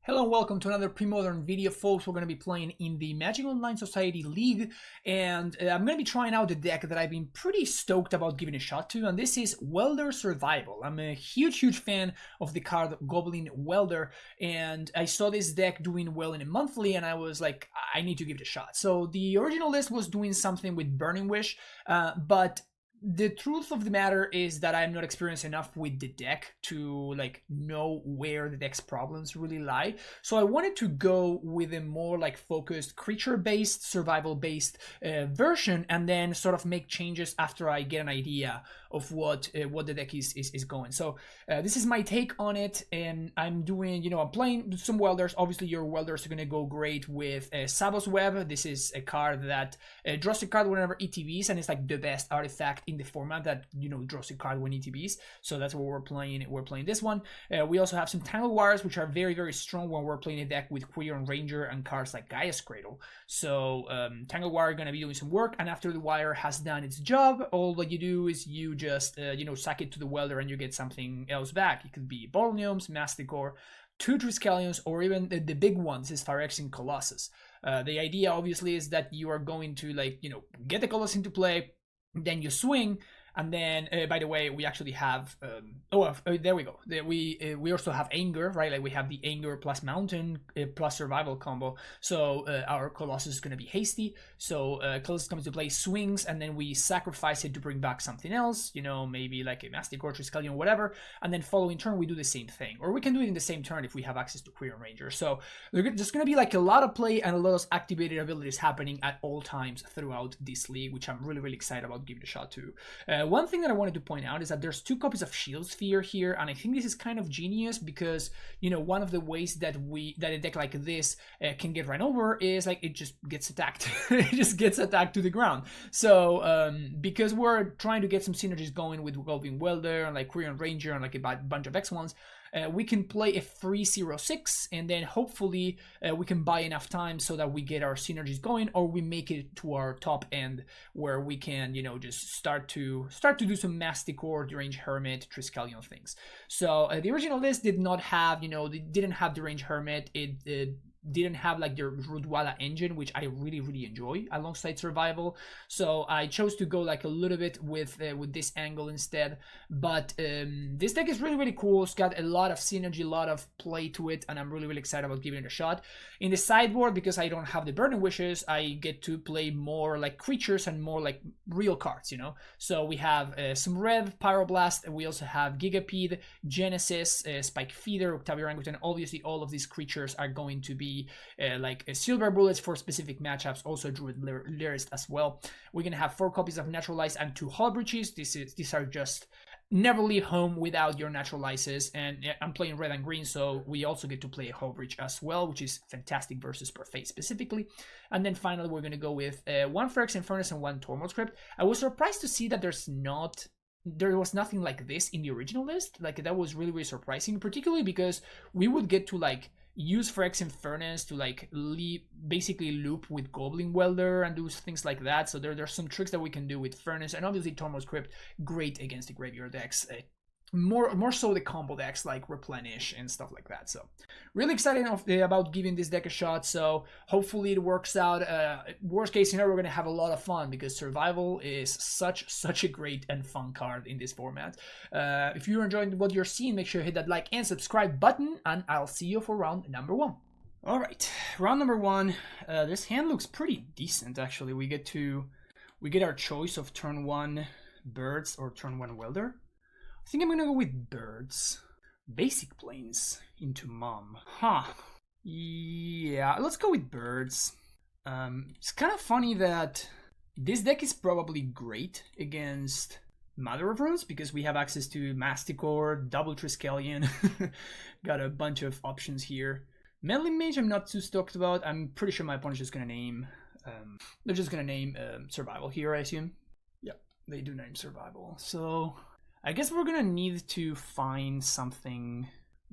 Hello and welcome to another Premodern video, folks. We're going to be playing in the Magic Online Society League, and I'm going to be trying out the deck that I've been pretty stoked about giving a shot to, and this is Welder Survival. I'm a huge fan of the card Goblin Welder, and I saw this deck doing well in a monthly, and I was like, I need to give it a shot. So the original list was doing something with Burning Wish, but the truth of the matter is that I'm not experienced enough with the deck to like know where the deck's problems really lie. So I wanted to go with a more like focused creature-based, survival-based version, and then sort of make changes after I get an idea of what the deck is going. So this is my take on it, and I'm doing, I'm playing some welders. Obviously, your welders are gonna go great with Sabos Web. This is a card that draws a card whenever ETBs, and it's like the best artifact in the format that draws a card when ETBs. So that's what we're playing. We're playing this one. We also have some Tangled Wires, which are very strong when we're playing a deck with Queer and Ranger and cards like Gaia's Cradle. So Tangled Wire are gonna be doing some work, and after the wire has done its job, all that you do is you just sack it to the welder and you get something else back. It could be Borneums, Masticore, 2 Triskelions, or even the big ones is Phyrexian Colossus. The idea obviously is that you are going to get the Colossus into play, then you swing, and then by the way, we actually have there we go. We also have Anger, right? Like we have the Anger plus Mountain plus Survival combo. So our Colossus is going to be hasty. So Colossus comes to play, swings, and then we sacrifice it to bring back something else. Maybe like a Masticore, Triskelion, whatever. And then following turn we do the same thing, or we can do it in the same turn if we have access to Queer and Ranger. So there's going to be like a lot of play and a lot of activated abilities happening at all times throughout this league, which I'm really excited about giving a shot to. One thing that I wanted to point out is that there's 2 copies of Shield Sphere here, and I think this is kind of genius because one of the ways that a deck like this can get run over is like it just gets attacked. It just gets attacked to the ground. So because we're trying to get some synergies going with Goblin Welder and like Queer and Ranger and like a bunch of X1s, we can play a free 0/6, and then hopefully we can buy enough time so that we get our synergies going, or we make it to our top end where we can, just start to do some Masticore, Deranged Hermit, Triskelion things. So the original list did not have, they didn't have Deranged Hermit. It didn't have like the Rudwala engine, which I really enjoy alongside Survival. So I chose to go like a little bit with this angle instead. But this deck is really cool. It's got a lot of synergy, a lot of play to it, and I'm really excited about giving it a shot. In the sideboard, because I don't have the Burning Wishes, I get to play more like creatures and more like real cards, So we have some Rev, Pyroblast, and we also have Gigapede, Genesis, Spike Feeder, Octavia Orangutan. Obviously, all of these creatures are going to be like silver bullets for specific matchups, also Druid Lyrist as well. We're gonna have 4 copies of Naturalize and 2 Hull Breaches. These are just never leave home without your Naturalizes, and I'm playing red and green, so we also get to play a Hull Breach as well, which is fantastic versus per phase specifically. And then finally we're gonna go with 1 Phyrexian Furnace and 1 Tormod Crypt. I was surprised to see that there was nothing like this in the original list. Like that was really surprising, particularly because we would get to like use Phyrexian Furnace to like basically loop with Goblin Welder and do things like that. So there's some tricks that we can do with Furnace, and obviously Tormod Crypt, great against the graveyard decks. More so the combo decks like Replenish and stuff like that. So really excited about giving this deck a shot. So hopefully it works out. Worst case scenario, we're gonna have a lot of fun because Survival is such a great and fun card in this format. If you're enjoying what you're seeing, make sure to hit that like and subscribe button, and I'll see you for round number 1. All right, round number 1. This hand looks pretty decent actually. We get our choice of turn 1 Birds or turn 1 Welder. I think I'm gonna go with Birds. Basic Plains into Mom. Yeah, let's go with Birds. It's kind of funny that this deck is probably great against Mother of Runes because we have access to Masticore, double Triskelion. Got a bunch of options here. Meddling Mage I'm not too stoked about. I'm pretty sure my opponent's just gonna name they're just gonna name Survival here, I assume. Yep, they do name Survival. So I guess we're gonna need to find something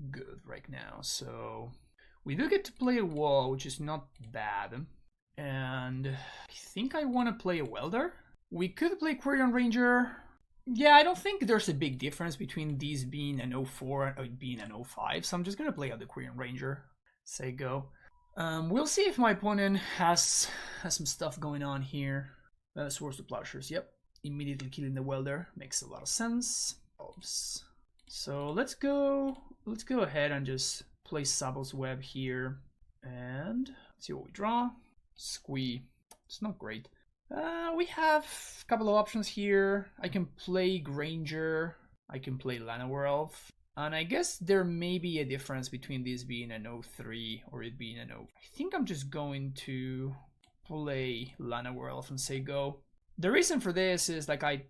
good right now. So we do get to play a Wall, which is not bad. And I think I want to play a Welder. We could play Query on Ranger. Yeah, I don't think there's a big difference between these being an 04 and being an 05. So I'm just gonna play out the Query on Ranger. Say go. We'll see if my opponent has some stuff going on here. Swords to Plowshares, yep. Immediately killing the Welder makes a lot of sense. Oops. So let's go ahead and just play Sable's Web here. And see what we draw. Squee. It's not great. We have a couple of options here. I can play Granger. I can play Llanowar Elf. And I guess there may be a difference between this being an 0-3 or it being an 0. I think I'm just going to play Llanowar Elf and say go. The reason for this is like I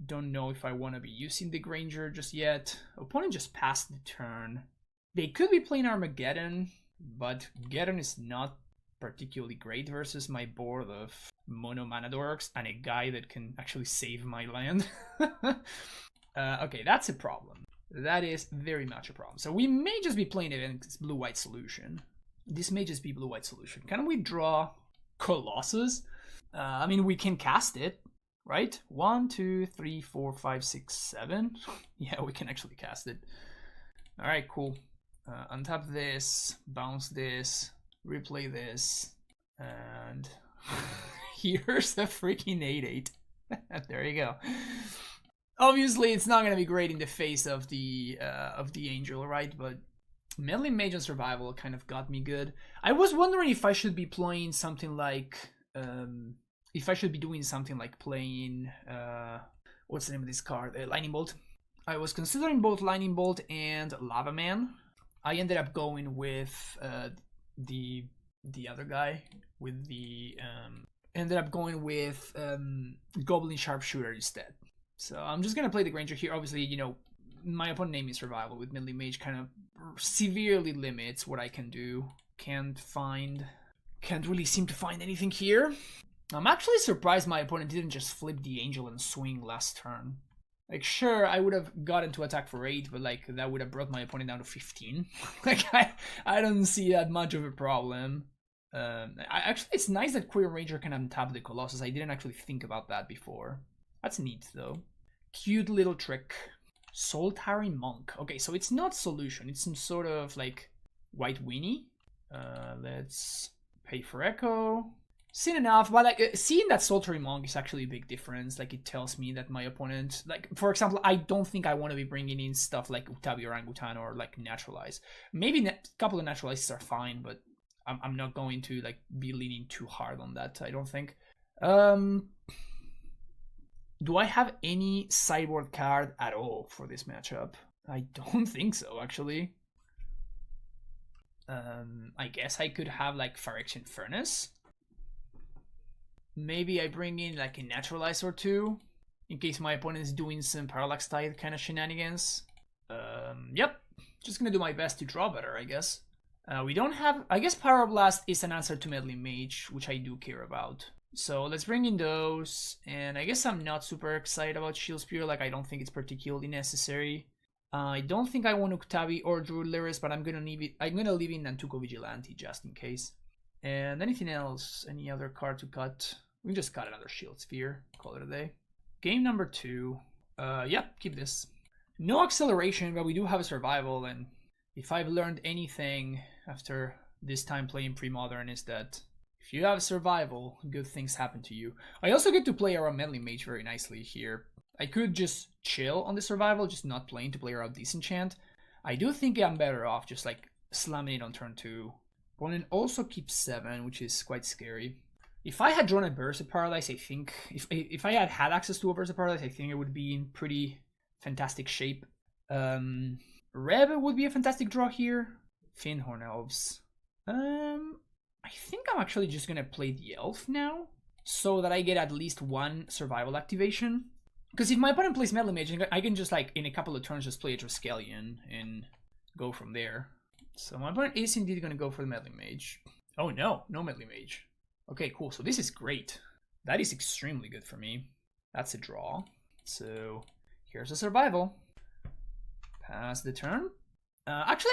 don't know if I want to be using the Granger just yet. Opponent just passed the turn. They could be playing Armageddon, but Geddon is not particularly great versus my board of mono mana dorks and a guy that can actually save my land. Okay, that's a problem. That is very much a problem. So we may just be playing it in blue-white solution. This may just be blue-white solution. Can we draw Colossus? I mean, we can cast it, right? 1, 2, 3, 4, 5, 6, 7. Yeah, we can actually cast it. All right, cool. Untap this, bounce this, replay this, and here's a freaking 8/8. There you go. Obviously, it's not going to be great in the face of the Angel, right? But Meddling Mage and Survival kind of got me good. I was wondering if I should be playing something like... if I should be doing something like playing... what's the name of this card? Lightning Bolt. I was considering both Lightning Bolt and Lava Man. I ended up going with the other guy. With the... ended up going with Goblin Sharpshooter instead. So I'm just going to play the Granger here. Obviously, you know, my opponent name is Survival with Meddling Mage kind of severely limits what I can do. Can't really seem to find anything here. I'm actually surprised my opponent didn't just flip the Angel and swing last turn. Like, sure, I would have gotten to attack for 8, but like that would have brought my opponent down to 15. Like, I don't see that much of a problem. Actually, it's nice that Queer Ranger can untap the Colossus. I didn't actually think about that before. That's neat, though. Cute little trick. Solitary Monk. Okay, so it's not Solution. It's some sort of, like, white weenie. Let's pay for Echo. Seen enough, but, like, seeing that Solitary Monk is actually a big difference. Like, it tells me that my opponent... Like, for example, I don't think I want to be bringing in stuff like Utabi Orangutan or, like, Naturalize. Maybe a couple of Naturalizes are fine, but I'm not going to, like, be leaning too hard on that, I don't think. Do I have any sideboard card at all for this matchup? I don't think so, actually. I guess I could have, like, Phyrexian Furnace. Maybe I bring in, like, a Naturalize or two, in case my opponent is doing some Parallax Tide kind of shenanigans. Yep. Just gonna do my best to draw better, I guess. We don't have... I guess Pyroblast is an answer to Meddling Mage, which I do care about. So let's bring in those, and I guess I'm not super excited about Shield Spear, like I don't think it's particularly necessary. I don't think I want Uktabi or Druid Lyris, but I'm gonna leave in Nantuko Vigilante just in case. And anything else? Any other card to cut? We just cut another Shield Spear, call it a day. Game number 2. Yep, keep this. No acceleration, but we do have a survival, and if I've learned anything after this time playing Premodern is that if you have survival, good things happen to you. I also get to play around Meddling Mage very nicely here. I could just chill on the survival, just not playing to play around Disenchant. I do think I'm better off just like slamming it on turn 2. Opponent also keeps 7, which is quite scary. If I had drawn a Burst of Paradise, I think... If I had access to a Burst of Paradise, I think it would be in pretty fantastic shape. Reb would be a fantastic draw here. Finhorn Elves. I think I'm actually just going to play the Elf now, so that I get at least one survival activation. Because if my opponent plays Meddling Mage, I can just, like, in a couple of turns, just play a Triskelion and go from there. So my opponent is indeed going to go for the Meddling Mage. Oh no, no Meddling Mage. Okay, cool, so this is great. That is extremely good for me. That's a draw. So here's a survival. Pass the turn. Actually,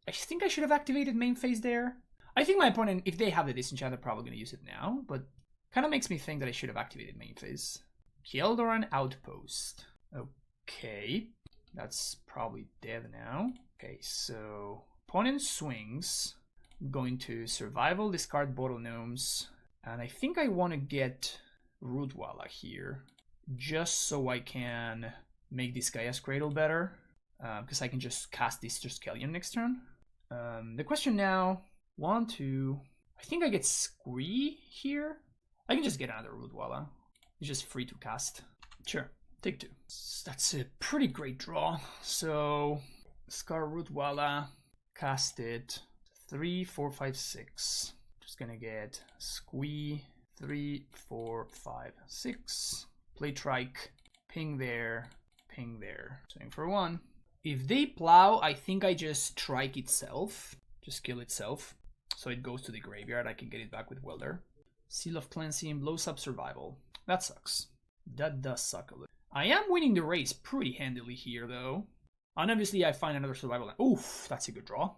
I think I should have activated main phase there. I think my opponent, if they have the Disenchant, they're probably going to use it now, but kind of makes me think that I should have activated main phase. Kjeldoran Outpost. Okay, that's probably dead now. Okay, so opponent swings. I'm going to survival, discard bottle gnomes, and I think I want to get Rootwalla here, just so I can make this Gaia's Cradle better, because I can just cast this Triskelion next turn. The question now, 1, 2, I think I get Squee here. I can just get another Rootwalla. It's just free to cast. Sure, take 2. That's a pretty great draw. So, Scar Rootwalla, cast it. 3, 4, 5, 6. Just gonna get Squee. 3, 4, 5, 6. Play Trike. Ping there. Ping there. Swing for 1. If they plow, I think I just Trike itself. Just kill itself. So it goes to the graveyard. I can get it back with Welder. Seal of Cleansing blows up survival. That sucks. That does suck a little. I am winning the race pretty handily here, though. And obviously, I find another survival. Oof, that's a good draw.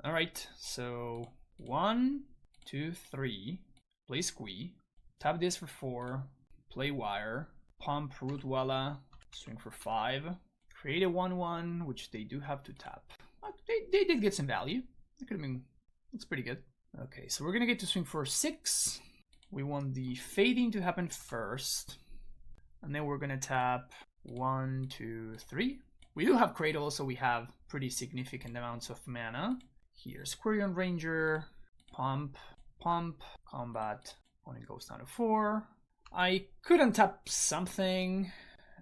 All right, so 1, 2, 3. Play Squee. Tap this for 4. Play Wire. Pump Rootwalla. Swing for 5. Create a 1/1, which they do have to tap. They did get some value. It could have been. It's pretty good. Okay, so we're gonna get to swing for 6. We want the fading to happen first. And then we're gonna tap 1, 2, 3. We do have Cradle, so we have pretty significant amounts of mana. Here's Quirion Ranger, Pump, Pump, Combat. When it goes down to 4. I could untap something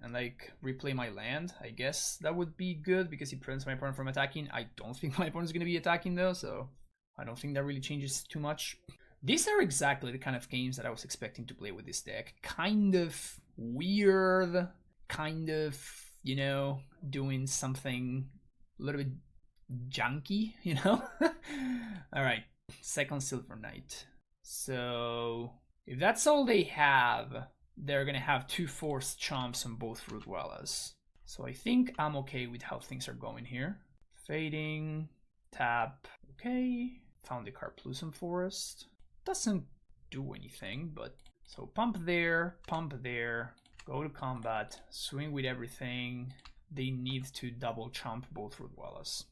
and like replay my land. I guess that would be good because it prevents my opponent from attacking. I don't think my opponent's gonna be attacking though, so I don't think that really changes too much. These are exactly the kind of games that I was expecting to play with this deck. Kind of weird, kind of, you know, doing something a little bit junky, you know? Alright, second Silver Knight. So, if that's all they have, they're gonna have 2 forced chomps on both Rootwallas. So I think I'm okay with how things are going here. Fading, tap, okay. Found the Carplusum Forest. Doesn't do anything, but so pump there, go to combat, swing with everything. They need to double chomp both Rootwallas.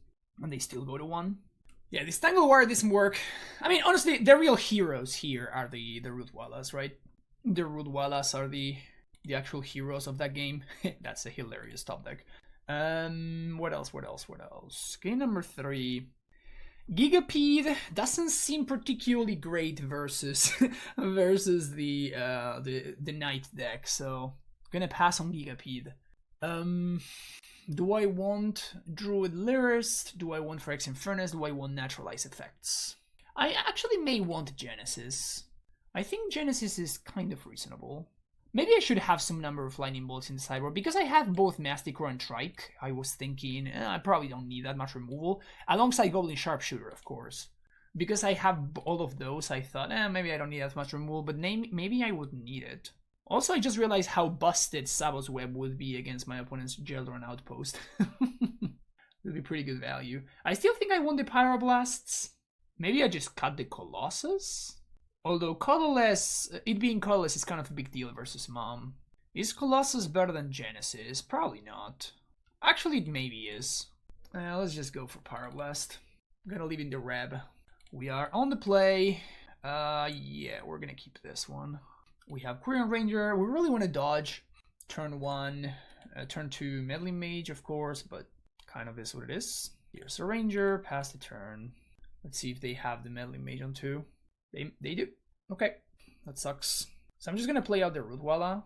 And they still go to 1. Yeah, this Tangle Wire doesn't work. I mean, honestly, the real heroes here are the Rootwallas, right? The Rootwallas are the actual heroes of that game. That's a hilarious top deck. What else? Game number 3. Gigapede doesn't seem particularly great versus the Knight deck, so gonna pass on Gigapede. Do I want Druid Lyrist? Do I want Phyrexian Furnace? Do I want Naturalize Effects? I actually may want Genesis. I think Genesis is kind of reasonable. Maybe I should have some number of lightning bolts in the sideboard. Because I have both Masticore and Trike, I was thinking I probably don't need that much removal. Alongside Goblin Sharpshooter, of course. Because I have all of those, I thought, maybe I don't need that much removal, but maybe I would need it. Also, I just realized how busted Sabos Web would be against my opponent's Geldron Outpost. It would be pretty good value. I still think I want the Pyroblasts. Maybe I just cut the Colossus? Although Colorless, it being colorless is kind of a big deal versus Mom. Is Colossus better than Genesis? Probably not. Actually, it maybe is. Let's just go for Pyroblast. I'm gonna leave in the Reb. We are on the play. Yeah, we're gonna keep this one. We have Quirion Ranger. We really want to dodge. Turn 1, turn 2, Meddling Mage, of course, but kind of is what it is. Here's a Ranger, pass the turn. Let's see if they have the Meddling Mage on 2. They do. Okay, that sucks. So I'm just gonna play out the Rootwalla.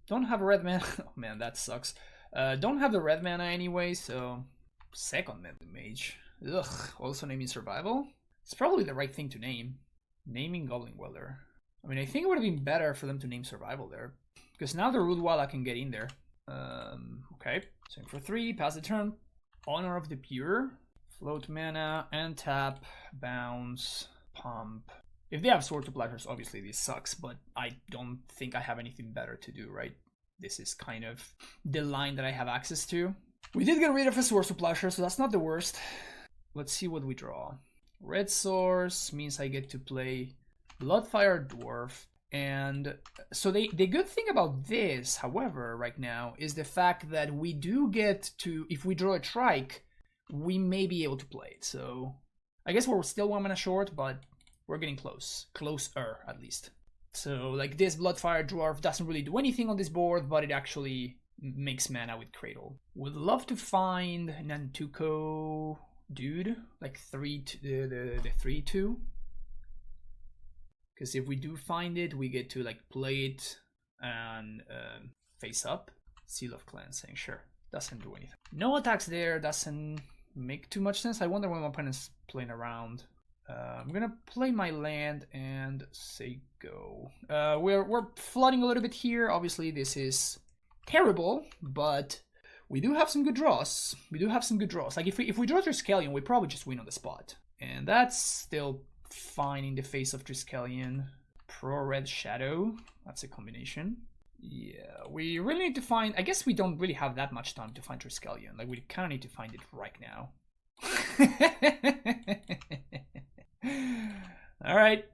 Don't have a red mana. Oh man, that sucks. Don't have the red mana anyway, so second Meddling Mage. Ugh. Also naming Survival. It's probably the right thing to name. Naming Goblin Welder. I mean, I think it would have been better for them to name Survival there, because now the Rootwalla can get in there. Okay. Swing for 3. Pass the turn. Honor of the Pure. Float mana and tap. Bounce. Pump. If they have Sword to Plashers, obviously this sucks, but I don't think I have anything better to do, right? This is kind of the line that I have access to. We did get rid of a Sword to Plasher, so that's not the worst. Let's see what we draw. Red Source means I get to play Bloodfire Dwarf. And so the good thing about this, however, right now, is the fact that we do get to, if we draw a Trike, we may be able to play it. So I guess we're still 1 mana short, but we're getting close. Closer, at least. So, like, this Bloodfire Dwarf doesn't really do anything on this board, but it actually makes mana with Cradle. Would love to find Nantuko dude, like the 3/2. Because if we do find it, we get to like play it and face up. Seal of Cleansing, sure. Doesn't do anything. No attacks there, doesn't make too much sense. I wonder when my opponent's playing around. I'm gonna play my land and say go. We're flooding a little bit here. Obviously, this is terrible, but we do have some good draws. Like if we draw Triskelion, we probably just win on the spot, and that's still fine in the face of Triskelion. Pro Red Shadow. That's a combination. Yeah, we really need to find. I guess we don't really have that much time to find Triskelion. Like we kind of need to find it right now. All right.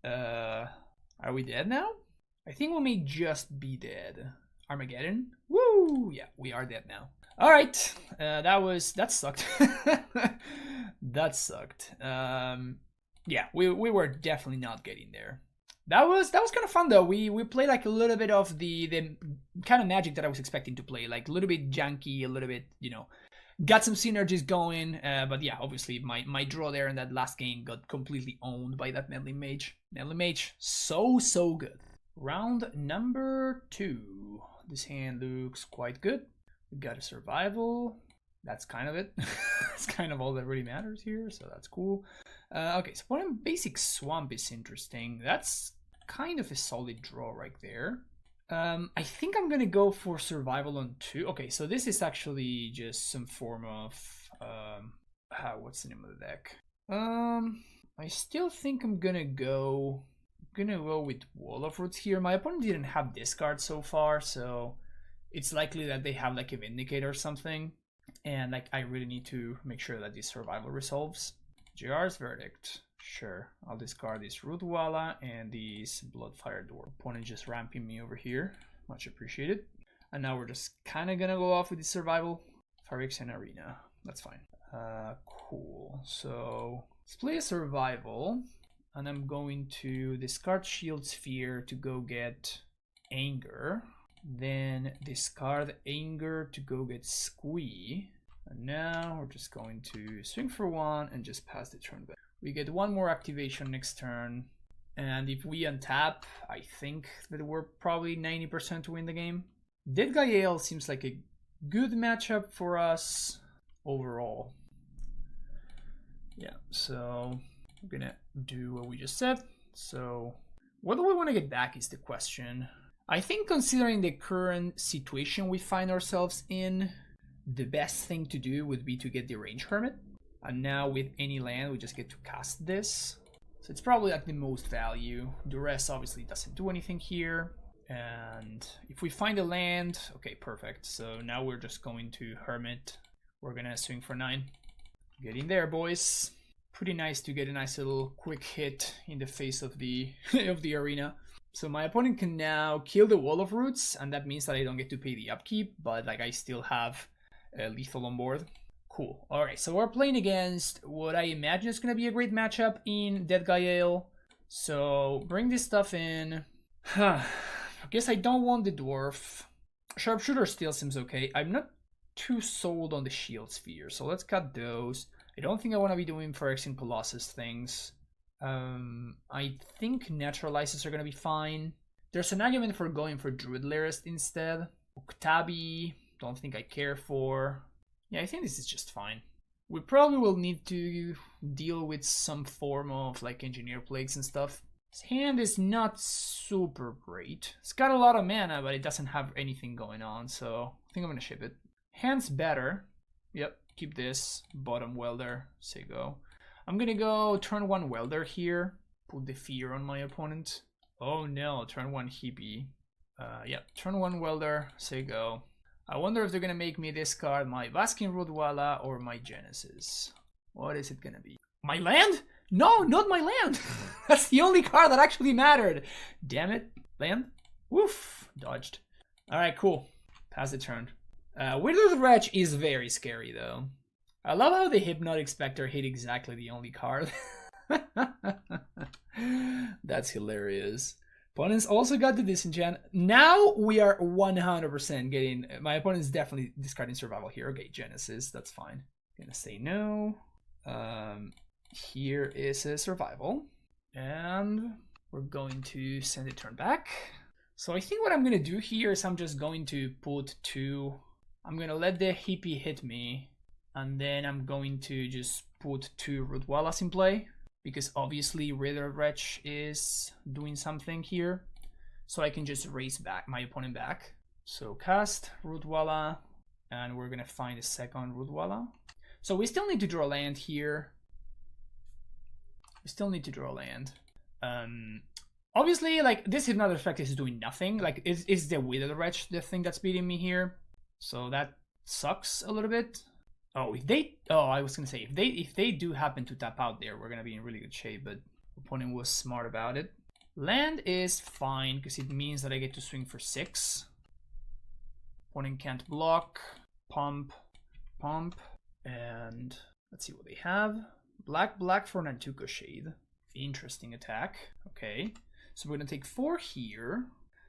Are we dead now? I think we may just be dead. Armageddon. Woo! Yeah, we are dead now. All right. That sucked. That sucked. Yeah, we were definitely not getting there. That was kind of fun though. We played like a little bit of the kind of Magic that I was expecting to play, like a little bit janky, a little bit, you know, got some synergies going. But yeah, obviously my draw there in that last game got completely owned by that Meddling Mage. Meddling Mage, so good. Round number 2. This hand looks quite good. We got a survival. That's kind of it. That's kind of all that really matters here, so that's cool. Okay, so one basic swamp is interesting. That's kind of a solid draw right there. I think I'm gonna go for survival on 2. Okay, so this is actually just some form of what's the name of the deck? I still think I'm gonna go with Wall of Roots here. My opponent didn't have discard so far, so it's likely that they have like a Vindicator or something, and like I really need to make sure that this survival resolves. JR's Verdict. Sure, I'll discard this Rootwalla and this Bloodfire Dwarf. Opponent just ramping me over here. Much appreciated. And now we're just kind of gonna go off with the survival. Phyrexian Arena. That's fine. Cool. So let's play a survival. And I'm going to discard Shield Sphere to go get Anger. Then discard Anger to go get Squee. And now we're just going to swing for 1 and just pass the turn back. We get 1 more activation next turn. And if we untap, I think that we're probably 90% to win the game. Deadguy Ale seems like a good matchup for us overall. Yeah, so we're gonna do what we just said. So what do we want to get back is the question. I think considering the current situation we find ourselves in, the best thing to do would be to get the Range Hermit. And now with any land, we just get to cast this. So it's probably like the most value. The rest obviously doesn't do anything here. And if we find a land, okay, perfect. So now we're just going to Hermit. We're gonna swing for 9. Get in there, boys. Pretty nice to get a nice little quick hit in the face of the of the arena. So my opponent can now kill the Wall of Roots, and that means that I don't get to pay the upkeep, but like I still have lethal on board. Cool. All right, so we're playing against what I imagine is going to be a great matchup in Deadguy Ale. So bring this stuff in. I guess I don't want the Dwarf. Sharpshooter still seems okay. I'm not too sold on the Shield Sphere, so let's cut those. I don't think I want to be doing Phyrexian Colossus things. I think Naturalizers are going to be fine. There's an argument for going for Druid Lairist instead. Octabi, don't think I care for. Yeah, I think this is just fine. We probably will need to deal with some form of like Engineer Plagues and stuff. His hand is not super great. It's got a lot of mana, but it doesn't have anything going on, so I think I'm gonna ship it. Hand's better. Yep, keep this. Bottom Welder, say go. I'm gonna go turn 1 Welder here. Put the fear on my opponent. Oh no, turn 1 Hippie. Yeah, turn 1 Welder, say go. I wonder if they're gonna make me discard my Vaskin Rootwalla or my Genesis. What is it gonna be? My land? No, not my land! That's the only card that actually mattered. Damn it. Land? Woof. Dodged. Alright, cool. Pass the turn. Withered Wretch is very scary though. I love how the Hypnotic Spectre hit exactly the only card. That's hilarious. Opponents also got the Disenchant. Now we are 100% getting... My opponent's definitely discarding Survival here. Okay, Genesis, that's fine. Gonna say no. Here is a Survival. And we're going to send it turn back. So I think what I'm gonna do here is I'm just going to put 2... I'm gonna let the hippie hit me. And then I'm going to just put 2 Rootwallas in play. Because obviously Ritter Wretch is doing something here. So I can just raise back my opponent back. So cast Rootwalla, and we're gonna find a second Rootwalla. So we still need to draw land here. Obviously, like, this Hypnotic Effect is doing nothing. Like, it's the Withered Wretch, the thing that's beating me here. So that sucks a little bit. Oh, I was gonna say, if they do happen to tap out there, we're gonna be in really good shape, but opponent was smart about it. Land is fine, because it means that I get to swing for 6. Opponent can't block. Pump. And let's see what they have. Black for Nantuko Shade. Interesting attack. Okay. So we're gonna take 4 here.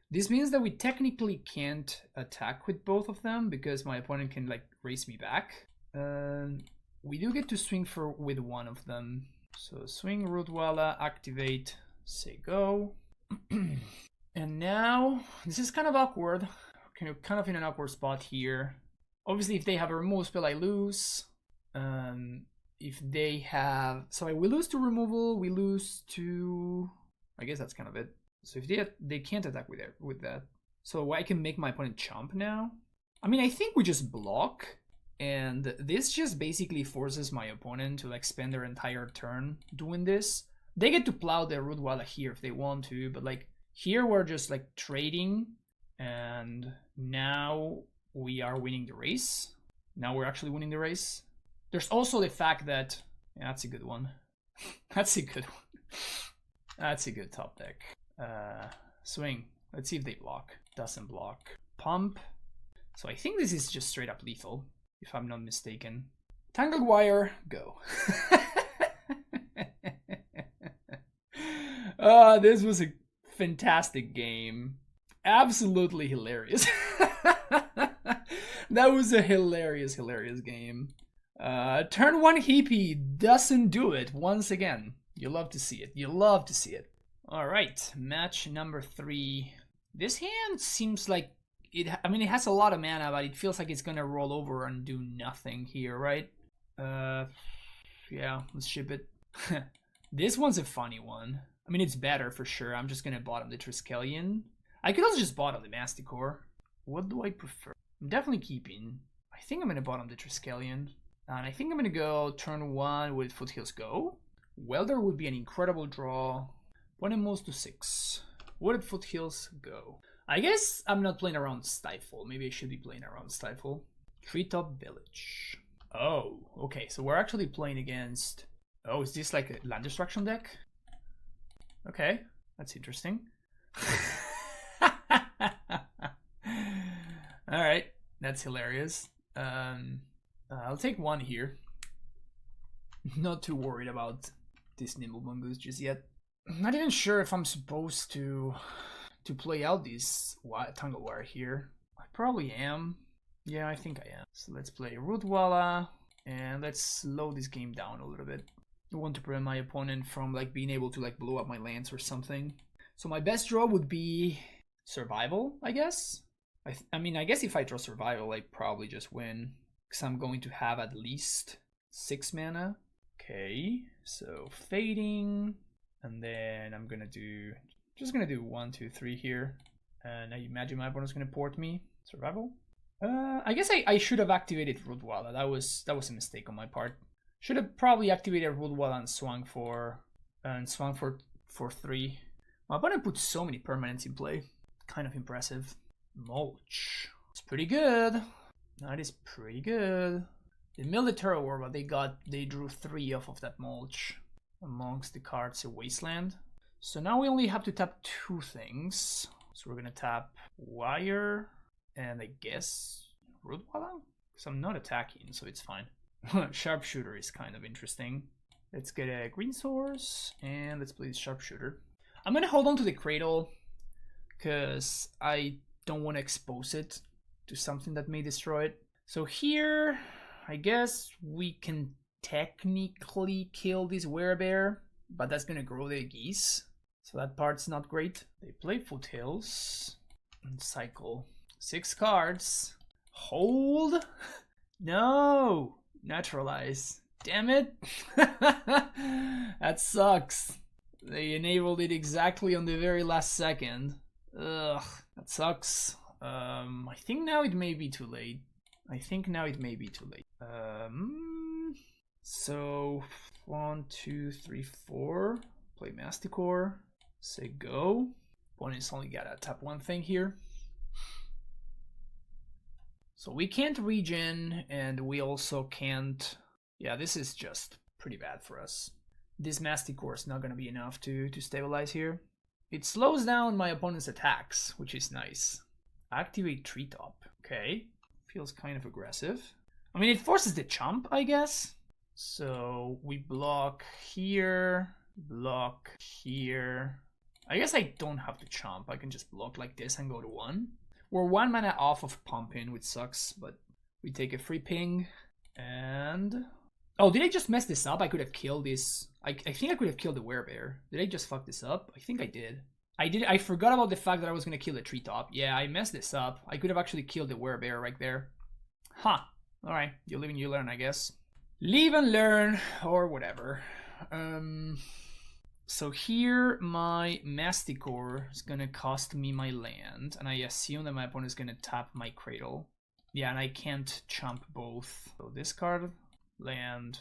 This means that we technically can't attack with both of them, because my opponent can, like, race me back. We do get to swing with one of them. So swing Rootwalla, activate, say go. And now, this is kind of awkward. Kind of in an awkward spot here. Obviously, if they have a remove spell, I lose. If they have... So we lose to removal, we lose to... I guess that's kind of it. So if they can't attack with that. So I can make my opponent chomp now. I mean, I think we just block. And this just basically forces my opponent to, like, spend their entire turn doing this. They get to plow their Rootwalla here if they want to, but, like, here we're just, like, trading. And now we are winning the race. Now we're actually winning the race. There's also the fact that... Yeah, that's a good one. That's a good one. That's a good top deck. Swing. Let's see if they block. Doesn't block. Pump. So I think this is just straight up lethal, if I'm not mistaken. Tangled Wire, go. This was a fantastic game. Absolutely hilarious. That was a hilarious game. Turn 1 hippie doesn't do it once again. You love to see it. Alright, match number 3. This hand seems like it has a lot of mana, but it feels like it's gonna roll over and do nothing here, right? Yeah, let's ship it. This one's a funny one. I mean, it's better for sure. I'm just gonna bottom the Triskelion. I could also just bottom the Masticore. What do I prefer? I'm definitely keeping. I think I'm gonna bottom the Triskelion. And I think I'm gonna go turn 1 with Foothills Go. Welder would be an incredible draw. One and moves to 6. What did Foothills Go? I guess I'm not playing around Stifle. Maybe I should be playing around Stifle. Treetop Village. Oh, okay. So we're actually playing against... Oh, is this like a land destruction deck? Okay, that's interesting. Alright, that's hilarious. I'll take 1 here. Not too worried about this Nimble Mongoose just yet. I'm not even sure if I'm supposed to play out this Tangle Wire here. I probably am. Yeah, I think I am. So let's play Rootwalla, and let's slow this game down a little bit. I want to prevent my opponent from, like, being able to, like, blow up my lands or something. So my best draw would be Survival, I guess. I mean, I guess if I draw Survival, I probably just win, because I'm going to have at least 6 mana. Okay, so fading, and then I'm gonna do, just gonna do 1, 2, 3 here, and I imagine my opponent's gonna port me. Survival. I guess I should have activated Rootwalla. That was a mistake on my part. Should have probably activated Rootwalla and swung for 3. My opponent put so many permanents in play. Kind of impressive. Mulch. It's pretty good. That is pretty good. They milled the Terravore, but they drew 3 off of that Mulch. Amongst the cards, a Wasteland. So now we only have to tap 2 things. So we're gonna tap Wire and I guess Rootwalla? Because I'm not attacking, so it's fine. Sharpshooter is kind of interesting. Let's get a green source and let's play Sharpshooter. I'm gonna hold on to the Cradle because I don't want to expose it to something that may destroy it. So here, I guess we can technically kill this Werebear, but that's gonna grow the geese. So that part's not great. They play Foothills and cycle 6 cards. Hold. No. Naturalize. Damn it. That sucks. They enabled it exactly on the very last second. Ugh. That sucks. I think now it may be too late. So 1, 2, 3, 4. Play Masticore. Say go. Opponent's only gotta tap one thing here. So we can't regen, and we also can't... Yeah, this is just pretty bad for us. This Masticore is not gonna be enough to stabilize here. It slows down my opponent's attacks, which is nice. Activate Treetop. Okay. Feels kind of aggressive. I mean, it forces the chump, I guess. So we block here, block here. I guess I don't have to chump. I can just block like this and go to 1. We're 1 mana off of pumping, which sucks, but we take a free ping. And... Oh, did I just mess this up? I could have killed this. I think I could have killed the Werebear. Did I just fuck this up? I think I did. I forgot about the fact that I was going to kill the Treetop. Yeah, I messed this up. I could have actually killed the Werebear right there. Huh. Alright, you live and you learn, I guess. Live and learn, or whatever. So here, my Masticore is gonna cost me my land, and I assume that my opponent is gonna tap my Cradle. Yeah, and I can't chump both. So this card, land,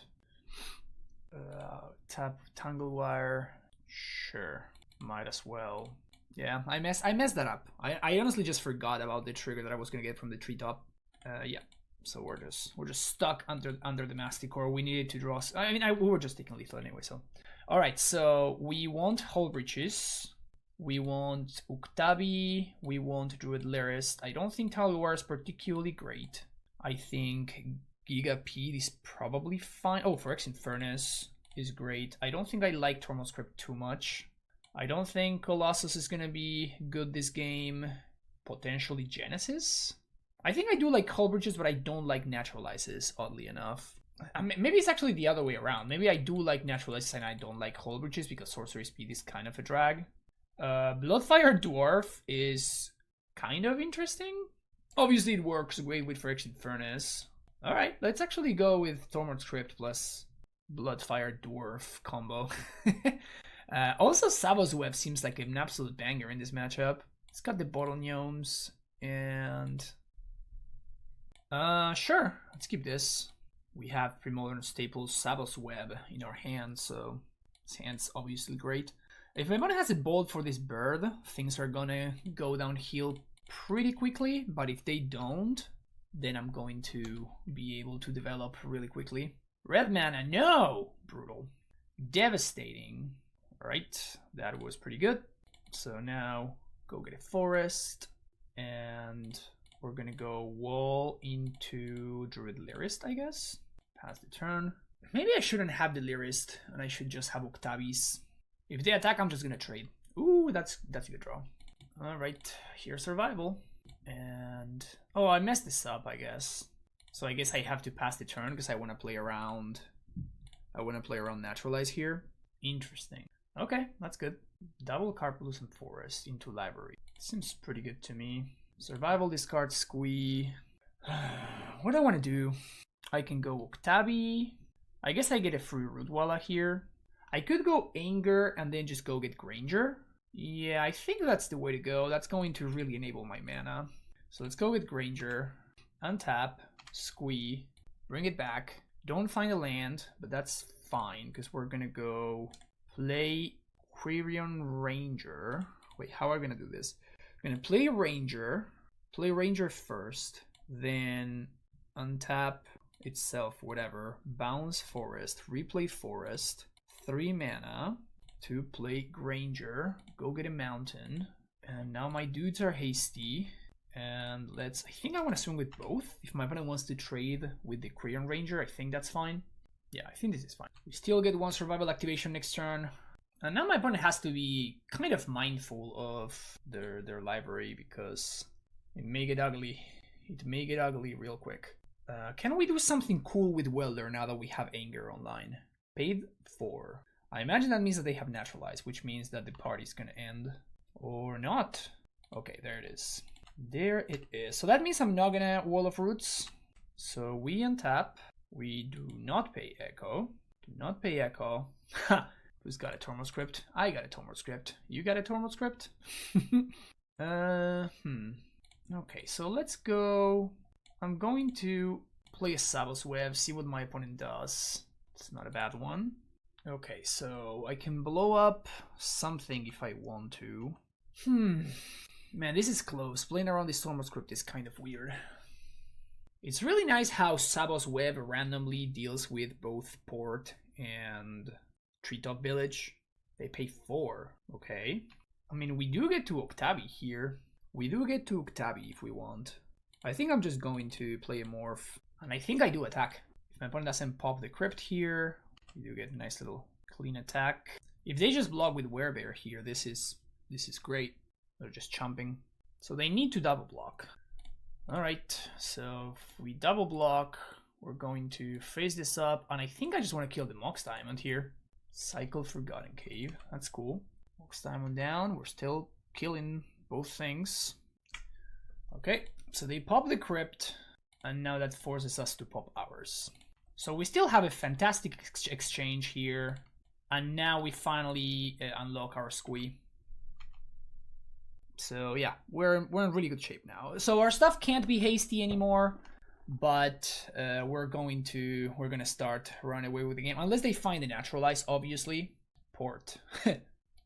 tap Tanglewire. Sure, might as well. Yeah, I messed that up. I honestly just forgot about the trigger that I was gonna get from the Treetop. Yeah. So we're just stuck under the Masticore. We needed to draw. I mean, we were just taking lethal anyway. So, all right. So we want Hull Breaches, we want Uktabi, we want Druid Lyrist. I don't think Tanglewire is particularly great. I think Gigapede is probably fine. Oh, Phyrexian Furnace is great. I don't think I like Tormod Script too much. I don't think Colossus is gonna be good this game. Potentially Genesis. I think I do like Hull Breaches, but I don't like Naturalizes, oddly enough. Maybe it's actually the other way around. Maybe I do like Naturalizes and I don't like Hull Breaches because Sorcery Speed is kind of a drag. Bloodfire Dwarf is kind of interesting. Obviously it works great with Phyrexian Furnace. Alright, let's actually go with Tormod Script plus Bloodfire Dwarf combo. Also Savos Web seems like an absolute banger in this matchup. It's got the Bottle Gnomes and... Sure, let's keep this. We have Premodern Staples Savos Web in our hand, so this hand's obviously great. If my opponent has a bolt for this bird, things are gonna go downhill pretty quickly, but if they don't, then I'm going to be able to develop really quickly. Red mana, no! Brutal. Devastating. Alright, that was pretty good. So now, go get a forest, and... we're gonna go wall into Druid Lyrist, I guess. Pass the turn. Maybe I shouldn't have the Lyrist, and I should just have Octavies. If they attack, I'm just gonna trade. Ooh, that's a good draw. Alright, here's survival. And... oh, I messed this up, I guess. So I guess I have to pass the turn because I want to play around... I want to play around Naturalize here. Interesting. Okay, that's good. Double Carpulus and Forest into Library. Seems pretty good to me. Survival, discard, squee. What do I want to do? I can go Octabi. I guess I get a free Rootwalla here. I could go Anger and then just go get Granger. Yeah, I think that's the way to go. That's going to really enable my mana. So let's go with Granger. Untap, squee, bring it back. Don't find a land, but that's fine because we're going to go play Quirion Ranger. Wait, how are we going to do this? I'm gonna play Ranger first, then untap itself, whatever, bounce Forest, replay Forest, 3 mana to play Granger, go get a mountain, and now my dudes are hasty, And let's, I think I want to swing with both. If my opponent wants to trade with the Crayon Ranger, I think that's fine. Yeah, I think this is fine. We still get 1 survival activation next turn. And now my opponent has to be kind of mindful of their library because it may get ugly. It may get ugly real quick. Can we do something cool with Welder now that we have Anger online? Paid 4. I imagine that means that they have Naturalized, which means that the party's gonna end. Or not. Okay, there it is. There it is. So that means I'm not gonna Wall of Roots. So we untap. We do not pay Echo. Do not pay Echo. Ha! Who's got a Tormod script? I got a Tormod script. You got a Tormod script? Okay, so let's go. I'm going to play a Sabos Web, see what my opponent does. It's not a bad one. Okay, so I can blow up something if I want to. Man, this is close. Playing around this Tormod script is kind of weird. It's really nice how Sabos Web randomly deals with both Port and Treetop Village. They pay 4. Okay. I mean, we do get to Octavi here. We do get to Octavi if we want. I think I'm just going to play a Morph. And I think I do attack. If my opponent doesn't pop the Crypt here, we do get a nice little clean attack. If they just block with Werebear here, this is great. They're just chomping. So they need to double block. Alright, so if we double block, we're going to face this up. And I think I just want to kill the Mox Diamond here. Cycle Forgotten Cave. That's cool. Mox Diamond down. We're still killing both things. Okay, so they pop the Crypt. And now that forces us to pop ours. So we still have a fantastic exchange here. And now we finally unlock our Squee. So yeah, we're in really good shape now. So our stuff can't be hasty anymore, but we're gonna start running away with the game unless they find the Naturalize. Obviously, Port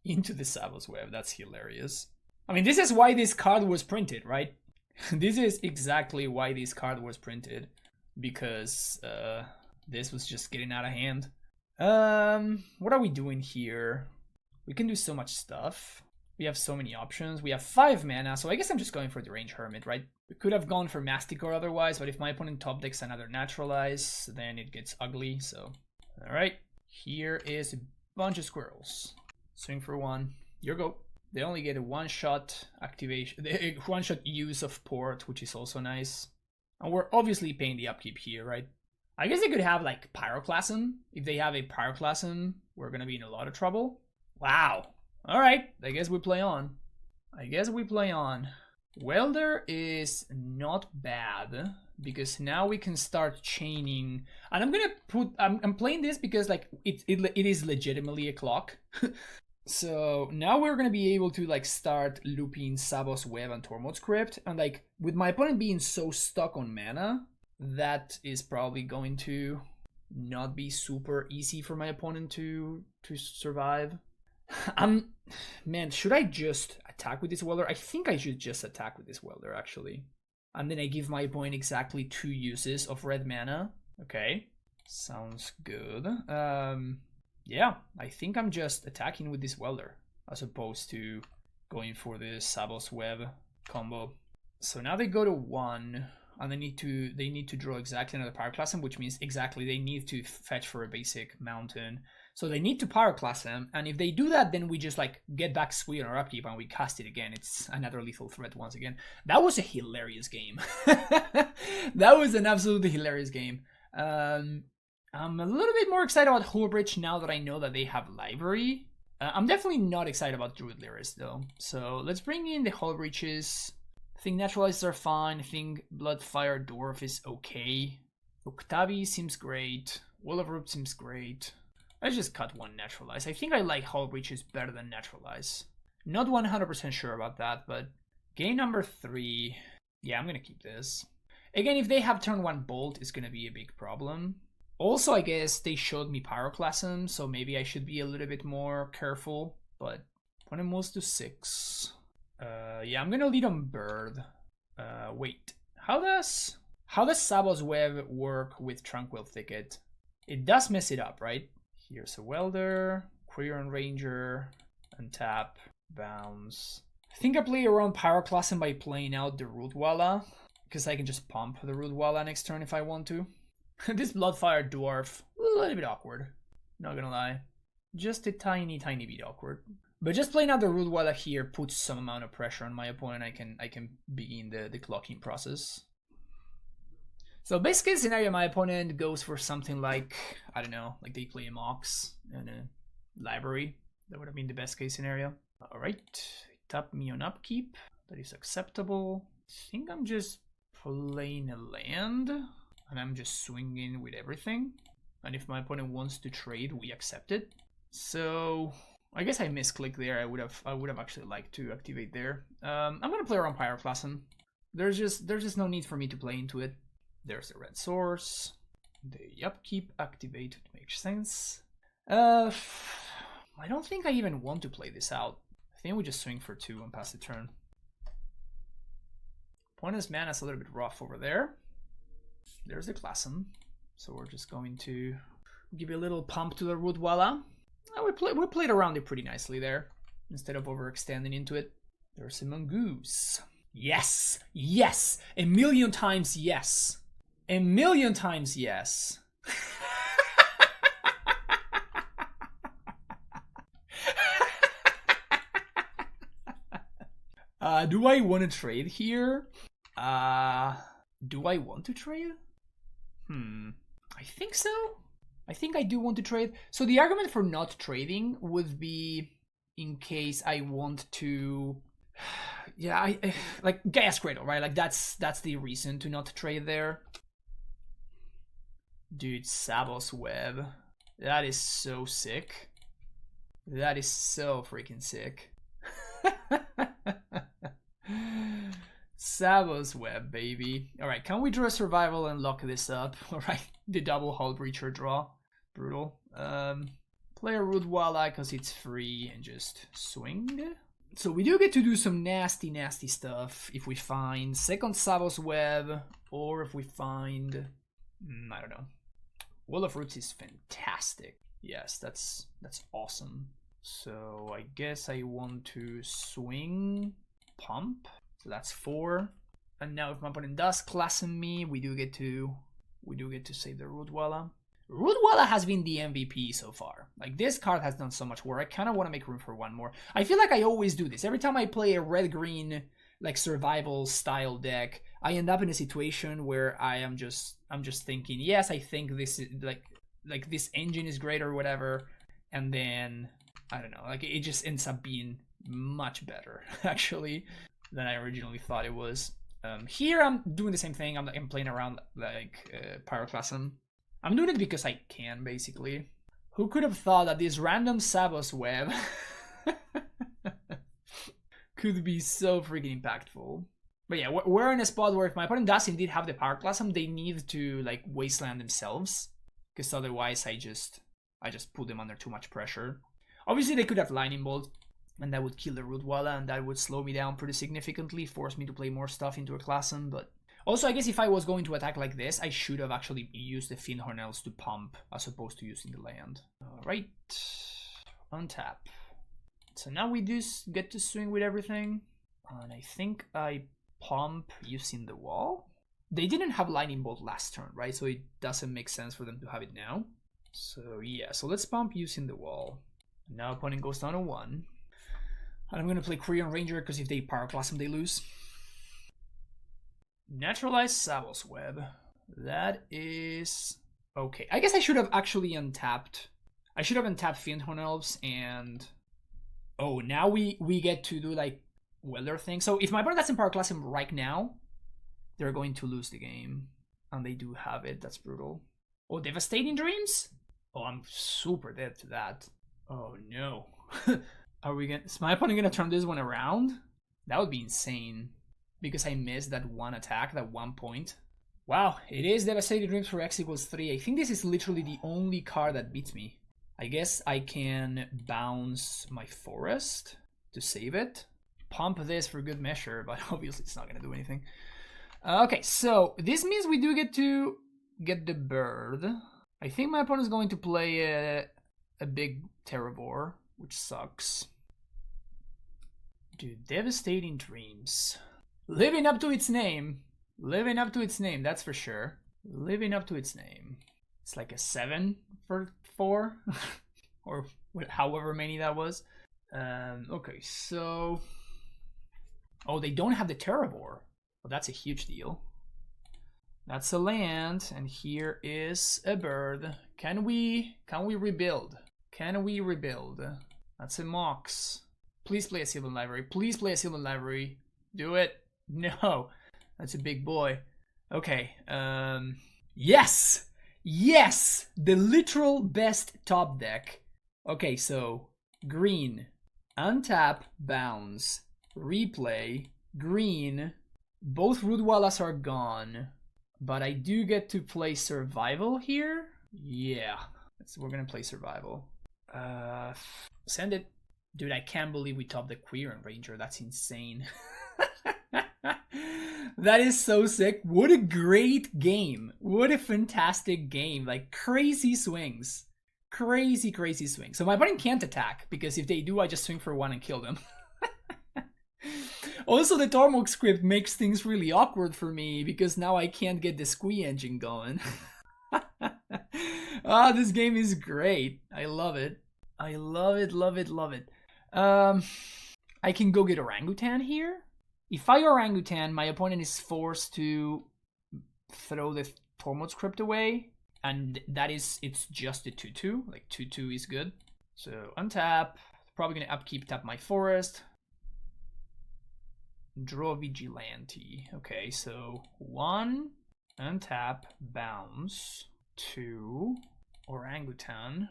into the Sabos Web. That's hilarious. I mean, this is why this card was printed, right? This is exactly why this card was printed, because this was just getting out of hand. What are we doing here? We can do so much stuff. We have so many options. We have 5 mana, so I guess I'm just going for the Range Hermit, right? We could have gone for Masticor otherwise, but if my opponent top decks another Naturalize, then it gets ugly, so... Alright, here is a bunch of squirrels. Swing for 1. Your go. They only get a one-shot activation, one-shot use of Port, which is also nice. And we're obviously paying the upkeep here, right? I guess they could have, like, Pyroclasm. If they have a Pyroclasm, we're gonna be in a lot of trouble. Wow. Alright, I guess we play on. Welder is not bad, because now we can start chaining. And I'm gonna put, I'm playing this because like it is legitimately a clock. So now we're gonna be able to like start looping Sabos Web and Tormod Script. And like with my opponent being so stuck on mana, that is probably going to not be super easy for my opponent to survive. Man, should I just attack with this Welder? I think I should just attack with this Welder, actually. And then I give my opponent exactly 2 uses of red mana. Okay, sounds good. Yeah, I think I'm just attacking with this Welder, as opposed to going for the Sabos Web combo. So now they go to 1, and they need to draw exactly another Pyroclasm, which means exactly they need to fetch for a basic mountain. So they need to Pyroclasm, and if they do that, then we just like get back Squee on our upkeep and we cast it again. It's another lethal threat once again. That was a hilarious game. That was an absolutely hilarious game. I'm a little bit more excited about Hullbridge now that I know that they have library. I'm definitely not excited about Druid Lyrist though. So let's bring in the Hullbridges. I think Naturalizers are fine. I think Bloodfire Dwarf is okay. Octavi seems great. Wall of Root seems great. Let's just cut 1 Naturalize. I think I like Hullbridges better than Naturalize. Not 100% sure about that, but game number 3. Yeah, I'm gonna keep this. Again, if they have turn 1 Bolt, it's gonna be a big problem. Also, I guess they showed me Pyroclasm, so maybe I should be a little bit more careful. But opponent moves to 6. Yeah, I'm gonna lead on Bird. Wait, how does Sabos Web work with Tranquil Thicket? It does mess it up, right? Here's a Welder, Crayon Ranger, untap, bounce. I I think I play around Pyroclasm by playing out the Rootwalla, because I can just pump the Rootwalla next turn if I want to. This Bloodfire Dwarf, a little bit awkward, not gonna lie. Just a tiny bit awkward. But just playing out the Rootwalla here puts some amount of pressure on my opponent. I can begin the clocking process. So best case scenario, my opponent goes for something like, I don't know, like they play a Mox and a library. That would have been the best case scenario. Alright, tap me on upkeep. That is acceptable. I think I'm just playing a land and I'm just swinging with everything. And if my opponent wants to trade, we accept it. So I guess I misclicked there. I would have actually liked to activate there. I'm gonna play around Pyroclasm. There's just no need for me to play into it. There's the red source. The upkeep activate makes sense. I don't think I even want to play this out. I think we just swing for 2 and pass the turn. Opponent's mana's a little bit rough over there. There's the Classum. So we're just going to give a little pump to the Rootwalla. We played around it pretty nicely there, instead of overextending into it. There's a Mongoose. Yes! Yes! A million times yes! A million times yes! Do I want to trade here? Do I want to trade? I think so. I think I do want to trade. So the argument for not trading would be in case I want to, yeah, I like Gas Cradle, right? Like that's the reason to not trade there. Dude, Sabos Web. That is so sick. That is so freaking sick. Sabos Web, baby. Alright, can we draw a survival and lock this up? Alright, the double Hull Breacher draw. Brutal. Play a Rootwalla because it's free and just swing. So we do get to do some nasty stuff if we find second Sabos Web, or if we find, I don't know. Wall of Roots is fantastic. Yes, that's awesome. So I guess I want to swing, pump. So that's 4. And now if my opponent does Classum me, we do get to save the Rootwalla. Rootwalla has been the MVP so far. Like, this card has done so much work. I kind of want to make room for one more. I feel like I always do this. Every time I play a red-green, like, survival style deck, I end up in a situation where I'm just thinking, yes, I think this is like this engine is great or whatever, and then I don't know, like it just ends up being much better actually than I originally thought it was. Here I'm doing the same thing. I'm playing around like Pyroclasm. I'm doing it because I can, basically. Who could have thought that this random Sabos Web could be so freaking impactful? But yeah, we're in a spot where if my opponent does indeed have the Pyroclasm, they need to like wasteland themselves, because otherwise I just put them under too much pressure. Obviously they could have Lightning Bolt, and that would kill the Rootwalla, and that would slow me down pretty significantly, force me to play more stuff into a Classum. But also, I guess if I was going to attack like this, I should have actually used the Fiendhorn Elves to pump, as opposed to using the land. Alright, untap. So now we do get to swing with everything, and I think I pump using the wall. They didn't have Lightning Bolt last turn, right? So it doesn't make sense for them to have it now. So yeah, so let's pump using the wall. Now opponent goes down to 1. And I'm going to play Korean Ranger, because if they Pyroclasm, they lose. Naturalized Sabos Web. That is okay. I guess I should have actually untapped. I should have untapped Fiendhorn Elves, and oh, now we get to do like Welder thing. So if my opponent doesn't Pyroclasm right now, they're going to lose the game, and they do have it. That's brutal. Oh, Devastating Dreams. Oh, I'm super dead to that. Oh no. Are we gonna? Is my opponent gonna turn this one around? That would be insane, because I missed that one attack, that 1 point. Wow, it is Devastating Dreams for X equals 3. I think this is literally the only card that beats me. I guess I can bounce my Forest to save it. Pump this for good measure, but obviously it's not gonna do anything. Okay, so this means we do get to get the bird. I think my opponent's going to play a big Terravore, which sucks. Dude, Devastating Dreams. Living up to its name. Living up to its name, that's for sure. Living up to its name. It's like a 7 for 4. Or however many that was. Okay, so... Oh, they don't have the Terravore. Well, that's a huge deal. That's a land, and here is a bird. Can we rebuild? Can we rebuild? That's a Mox. Please play a Sylvan Library. Please play a Sylvan Library. Do it. No. That's a big boy. Okay. Yes! Yes! The literal best top deck. Okay, so green. Untap, bounce. Replay. Green. Both Rootwallas are gone. But I do get to play survival here. Yeah. We're gonna play survival. Send it. Dude, I can't believe we topped the Queer Ranger. That's insane. That is so sick. What a great game. What a fantastic game. Like, crazy swings. Crazy, crazy swings. So my opponent can't attack, because if they do, I just swing for 1 and kill them. Also, the Tormok script makes things really awkward for me, because now I can't get the Squee engine going. Ah, this game is great. I love it. I love it, love it, love it. I can go get Orangutan here. If I Orangutan, my opponent is forced to throw the Tormod script away, and it's just a 2/2. Like 2/2 is good. So untap. Probably gonna upkeep tap my forest. Draw Vigilante. Okay, so 1 untap, bounce, 2 Orangutan.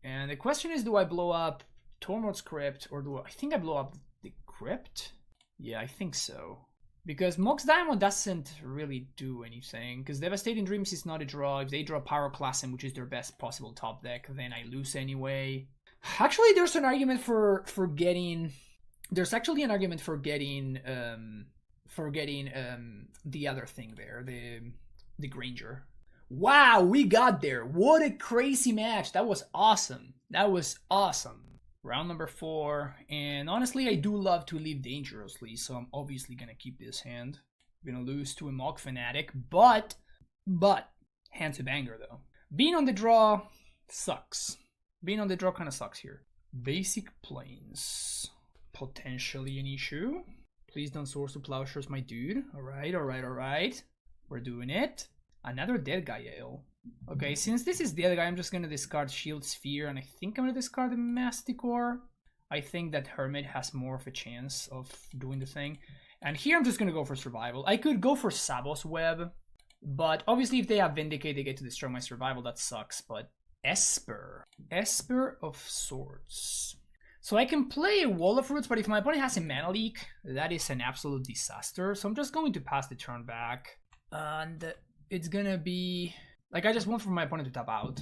And the question is, do I blow up Tormod's Crypt, or do I think I blow up the Crypt? Yeah, I think so. Because Mox Diamond doesn't really do anything, because Devastating Dreams is not a draw. If they draw Pyroclasm, which is their best possible top deck, then I lose anyway. Actually, there's an argument for getting... There's actually an argument for getting the other thing there, the Granger. Wow, we got there. What a crazy match. That was awesome. That was awesome. Round number 4, and honestly, I do love to leave dangerously, so I'm obviously gonna keep this hand. I'm gonna lose to a Mog Fanatic, but hands of anger though. Being on the draw sucks. Being on the draw kind of sucks here. Basic Plains. Potentially an issue. Please don't source to Plowshares, my dude. Alright, alright, alright. We're doing it. Another Deadguy Ale. Okay, since this is Deadguy, I'm just gonna discard Shield Sphere, and I think I'm gonna discard the Masticore. I think that Hermit has more of a chance of doing the thing. And here I'm just gonna go for Survival. I could go for Sabos Web, but obviously if they have Vindicate, they get to destroy my Survival. That sucks, but Esper. Esper of Swords. So I can play a Wall of Roots, but if my opponent has a Mana Leak, that is an absolute disaster. So I'm just going to pass the turn back. And it's gonna be... Like, I just want for my opponent to tap out.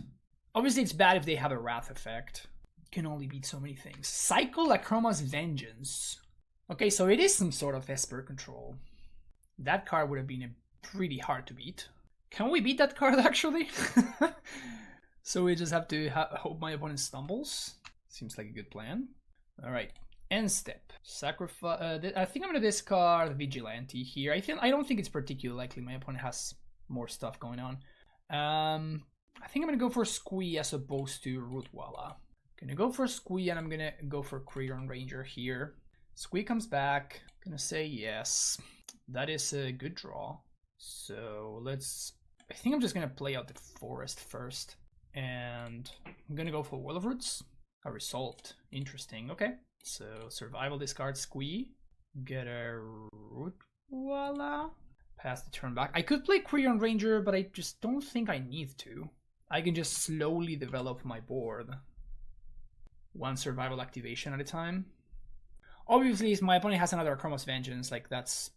Obviously, it's bad if they have a Wrath effect. Can only beat so many things. Cycle Akroma's Vengeance. Okay, so it is some sort of Esper control. That card would have been pretty hard to beat. Can we beat that card, actually? So we just have to hope my opponent stumbles. Seems like a good plan. Alright, end step. Sacrifice. I think I'm gonna discard Vigilante here. I don't think it's particularly likely my opponent has more stuff going on. I think I'm gonna go for Squee as opposed to Rootwalla. Gonna go for Squee, and I'm gonna go for Queer Ranger here. Squee comes back. Gonna say yes. That is a good draw. So I think I'm just gonna play out the forest first, and I'm gonna go for Wall of Roots. A result. Interesting. Okay. So survival, discard Squee. Get a Rootwalla. Pass the turn back. I could play Queer Ranger, but I just don't think I need to. I can just slowly develop my board. One survival activation at a time. Obviously, if my opponent has another Akroma's Vengeance, like that's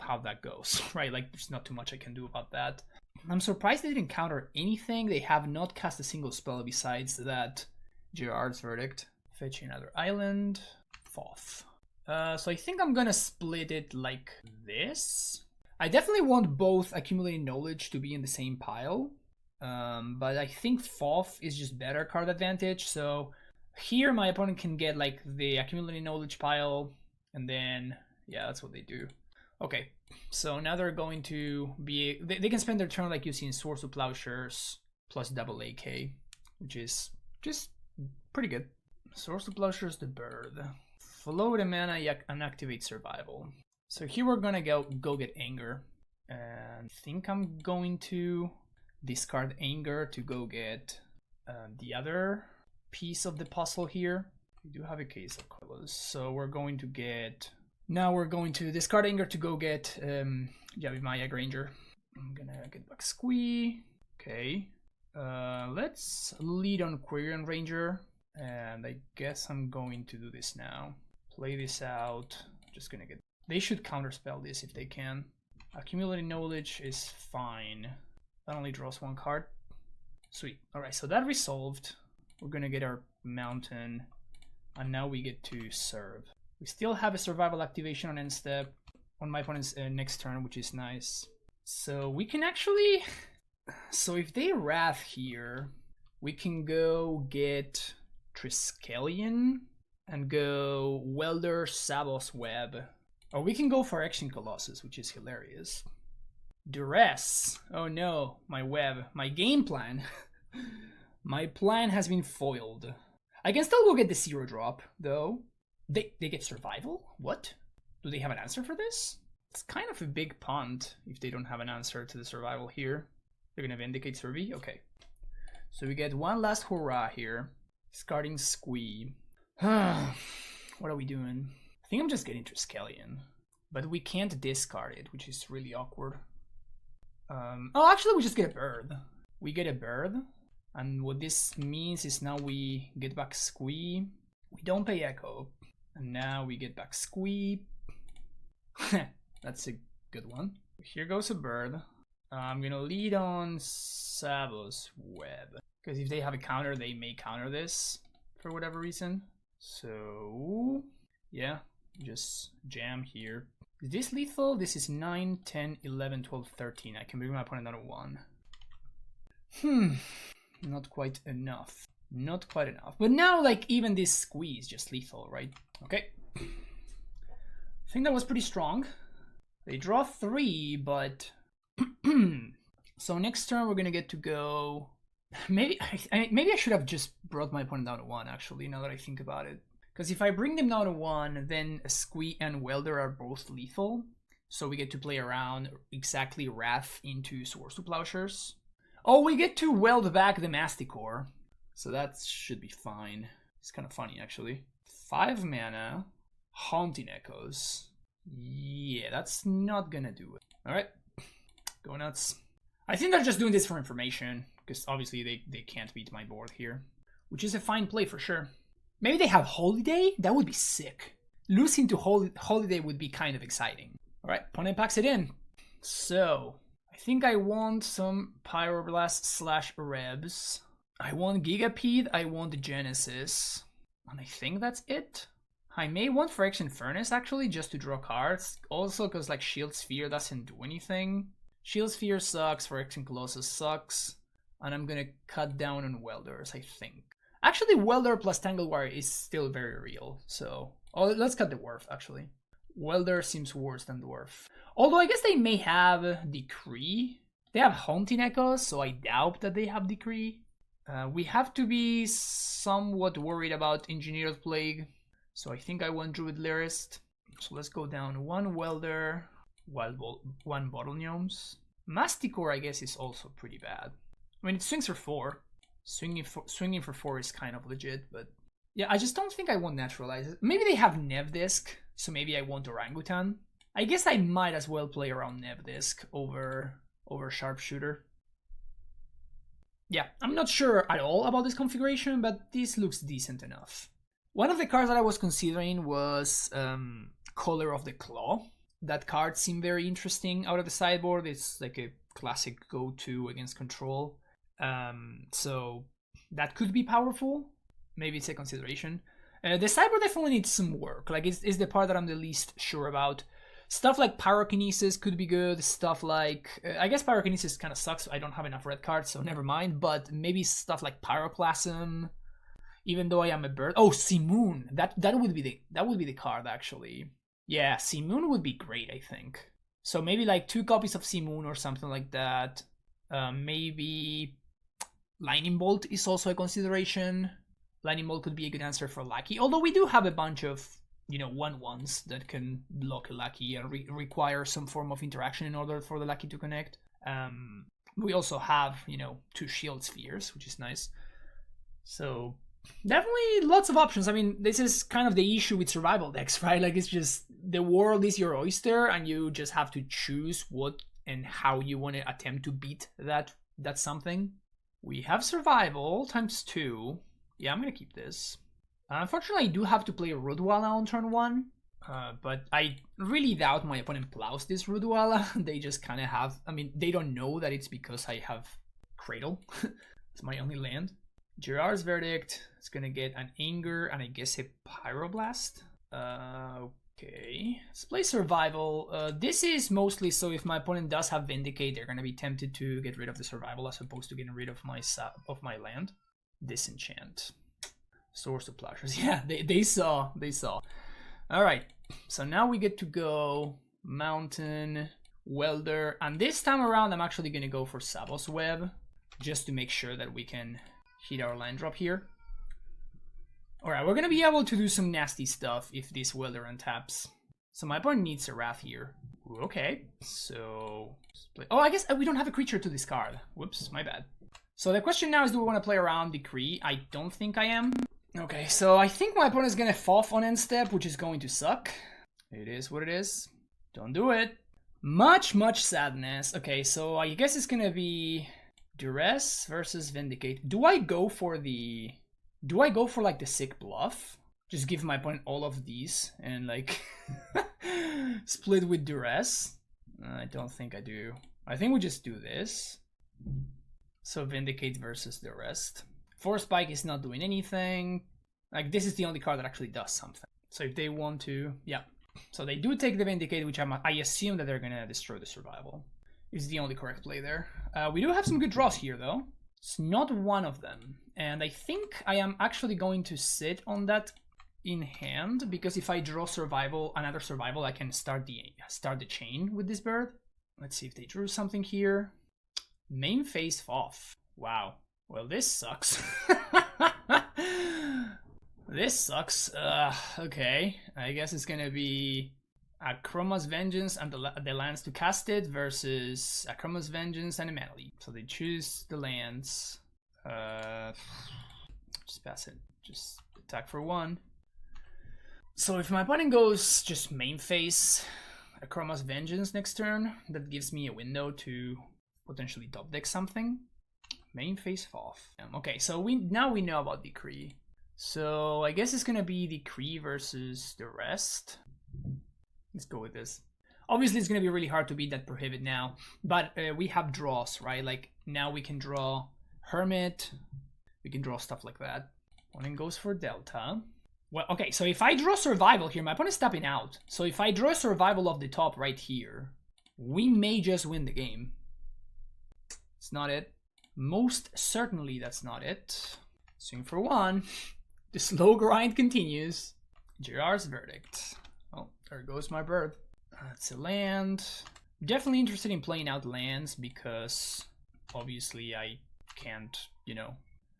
how that goes, right? Like there's not too much I can do about that. I'm surprised they didn't counter anything. They have not cast a single spell besides that Gerard's Verdict. Fetch another island. Foth. So I think I'm gonna split it like this. I definitely want both Accumulating Knowledge to be in the same pile. But I think Foth is just better card advantage. So here my opponent can get like the Accumulating Knowledge pile. And then, yeah, that's what they do. Okay, so now they're going to be... They can spend their turn like you see in Swords to Plowshares plus double AK, which is just pretty good. Swords to Plowshares the bird. Flow the mana and activate Survival. So here we're gonna go get Anger. And I think I'm going to discard Anger to go get the other piece of the puzzle here. We do have a case of colors, so we're going to get... Now we're going to discard Anger to go get Yavimaya Granger. I'm gonna get back Squee. Okay. Let's lead on Quirion Ranger. And I guess I'm going to do this now. Play this out. Just gonna get... They should counterspell this if they can. Accumulating Knowledge is fine. That only draws one card. Sweet. Alright, so that resolved. We're gonna get our Mountain. And now we get to serve. We still have a Survival activation on end step. On my opponent's next turn, which is nice. So we can actually... So if they Wrath here, we can go get Triskelion and go Welder, Savos Web. Or we can go for Action Colossus, which is hilarious. Duress. Oh no, my web. My game plan. My plan has been foiled. I can still go get the 0-drop, though. They get Survival? What? Do they have an answer for this? It's kind of a big punt if they don't have an answer to the Survival here. They're gonna Vindicate Survey? Okay. So we get one last hurrah here. Discarding Squee. What are we doing? I think I'm just getting Triskelion. But we can't discard it, which is really awkward. Oh, actually we just get a bird. We get a bird. And what this means is now we get back Squee. We don't pay Echo. And now we get back Squee. That's a good one. Here goes a bird. I'm gonna lead on Savos Web. Because if they have a counter, they may counter this for whatever reason. So, yeah, just jam here. Is this lethal? This is 9, 10, 11, 12, 13. I can bring my opponent down to 1. Not quite enough. Not quite enough. But now, like, even this squeeze just lethal, right? Okay. I think that was pretty strong. They draw 3, but... So next turn we're gonna get to go... Maybe I should have just brought my opponent down to 1, actually, now that I think about it. Because if I bring them down to 1, then Squee and Welder are both lethal. So we get to play around exactly Wrath into Swords to Plowshares. Oh, we get to weld back the Masticore. So that should be fine. It's kind of funny, actually. 5 mana, Haunting Echoes. Yeah, that's not gonna do it. Alright, go nuts. I think they're just doing this for information, because obviously they can't beat my board here. Which is a fine play for sure. Maybe they have Holiday? That would be sick. Losing to Holiday would be kind of exciting. Alright, opponent packs it in. So, I think I want some Pyroblast / Rebs. I want Gigapede, I want Genesis. And I think that's it. I may want Phyrexian Furnace actually, just to draw cards. Also because like Shield Sphere doesn't do anything. Shield Sphere sucks, Phyrexian Colossus sucks. And I'm gonna cut down on Welders, I think. Actually, Welder plus Tanglewire is still very real, so... Oh, let's cut the Dwarf, actually. Welder seems worse than Dwarf. Although I guess they may have Decree. They have Haunting Echoes, so I doubt that they have Decree. We have to be somewhat worried about Engineer's Plague. So I think I want Druid Lyrist. So let's go down 1 Welder, 1 Bottle Gnomes. Masticore, I guess, is also pretty bad. I mean, it swings for 4. Swinging for 4 is kind of legit, but... Yeah, I just don't think I want Naturalize it. Maybe they have Nevdisk, so maybe I want Orangutan. I guess I might as well play around Nevdisk over Sharpshooter. Yeah, I'm not sure at all about this configuration, but this looks decent enough. One of the cards that I was considering was Color of the Claw. That card seemed very interesting out of the sideboard. It's like a classic go-to against control. So that could be powerful. Maybe it's a consideration. The sideboard definitely needs some work. Like it's the part that I'm the least sure about. Stuff like Pyrokinesis could be good. Stuff like... I guess Pyrokinesis kind of sucks. I don't have enough red cards, so never mind. But maybe stuff like Pyroclasm. Even though I am a bird. Oh, Simoon. That would be the card, actually. Yeah, Sea Moon would be great, I think. So maybe like 2 copies of Sea Moon or something like that. Maybe Lightning Bolt is also a consideration. Lightning Bolt could be a good answer for Lucky, although we do have a bunch of, you know, 1/1s that can block a Lucky and require some form of interaction in order for the Lucky to connect. We also have, you know, 2 Shield Spheres, which is nice. So definitely lots of options. I mean, this is kind of the issue with survival decks, right? Like, it's just the world is your oyster and you just have to choose what and how you want to attempt to beat that something. We have survival ×2. Yeah, I'm gonna keep this. Unfortunately, I do have to play Rudwalla on turn 1, but I really doubt my opponent plows this Rudwalla. They just kind of have, I mean, they don't know that it's because I have Cradle. It's my only land. Gerard's Verdict is gonna get an Anger and I guess a Pyroblast. Okay, let's play Survival. This is mostly so if my opponent does have Vindicate, they're gonna be tempted to get rid of the Survival as opposed to getting rid of my land. Disenchant. Source of Plowshares. Yeah, they saw. All right, so now we get to go Mountain, Welder, and this time around I'm actually gonna go for Savos Web just to make sure that we can hit our land drop here. Alright, we're gonna be able to do some nasty stuff if this Welder untaps. So my opponent needs a Wrath here. Ooh, okay, so... Oh, I guess we don't have a creature to discard. Whoops, my bad. So the question now is, do we want to play around Decree? I don't think I am. Okay, so I think my opponent is gonna FOF on end step, which is going to suck. It is what it is. Don't do it. Much sadness. Okay, so I guess it's gonna be... Duress versus Vindicate. Do I go for like the sick bluff? Just give my opponent all of these and like split with Duress? I don't think I do. I think we just do this. So Vindicate versus the rest. Force Spike is not doing anything. Like, this is the only card that actually does something. So if they want to, yeah. So they do take the Vindicate, which I assume that they're gonna destroy the Survival. Is the only correct play there. We do have some good draws here, though. It's not one of them. And I think I am actually going to sit on that in hand, because if I draw another survival, I can start the chain with this bird. Let's see if they drew something here. Main phase off. Wow. Well, this sucks. This sucks. Okay. I guess it's gonna be Akroma's Vengeance and the lands to cast it versus Akroma's Vengeance and a Mana Leak. So they choose the lands. Just pass it. Just attack for 1. So if my opponent goes just main phase Akroma's Vengeance next turn, that gives me a window to potentially top deck something. Main phase off. Okay, so now we know about Decree. So I guess it's gonna be Decree versus the rest. Let's go with this. Obviously, it's going to be really hard to beat that Prohibit now, but we have draws, right? Like, now we can draw Hermit, we can draw stuff like that. Opponent goes for Delta. Well, okay, so if I draw Survival here, my opponent's tapping out. So if I draw Survival off the top right here, we may just win the game. It's not it. Most certainly that's not it. Swing for 1. The slow grind continues. Gerard's Verdict. Oh, there goes my bird. That's a land. Definitely interested in playing out lands because obviously I can't, you know,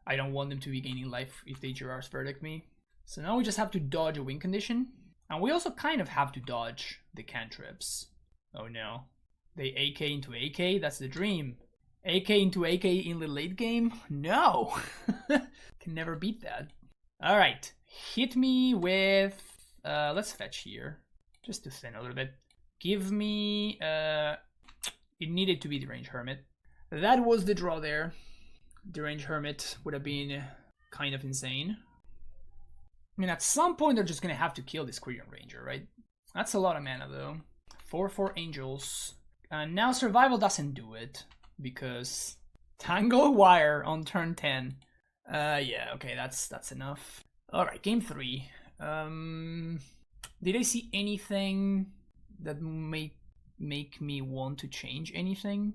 I don't want them to be gaining life if they Gerard's Verdict me. So now we just have to dodge a win condition. And we also kind of have to dodge the cantrips. Oh no. They AK into AK? That's the dream. AK into AK in the late game? No! Can never beat that. Alright. Hit me with... let's fetch here. Just to thin a little bit. Give me... it needed to be Deranged Hermit. That was the draw there. Deranged Hermit would have been kind of insane. I mean, at some point they're just going to have to kill this Quirion Ranger, right? That's a lot of mana, though. 4/4 Angels. And now Survival doesn't do it, because Tangle Wire on turn 10. Yeah, okay, that's enough. Alright, game 3. Did I see anything that may make me want to change anything?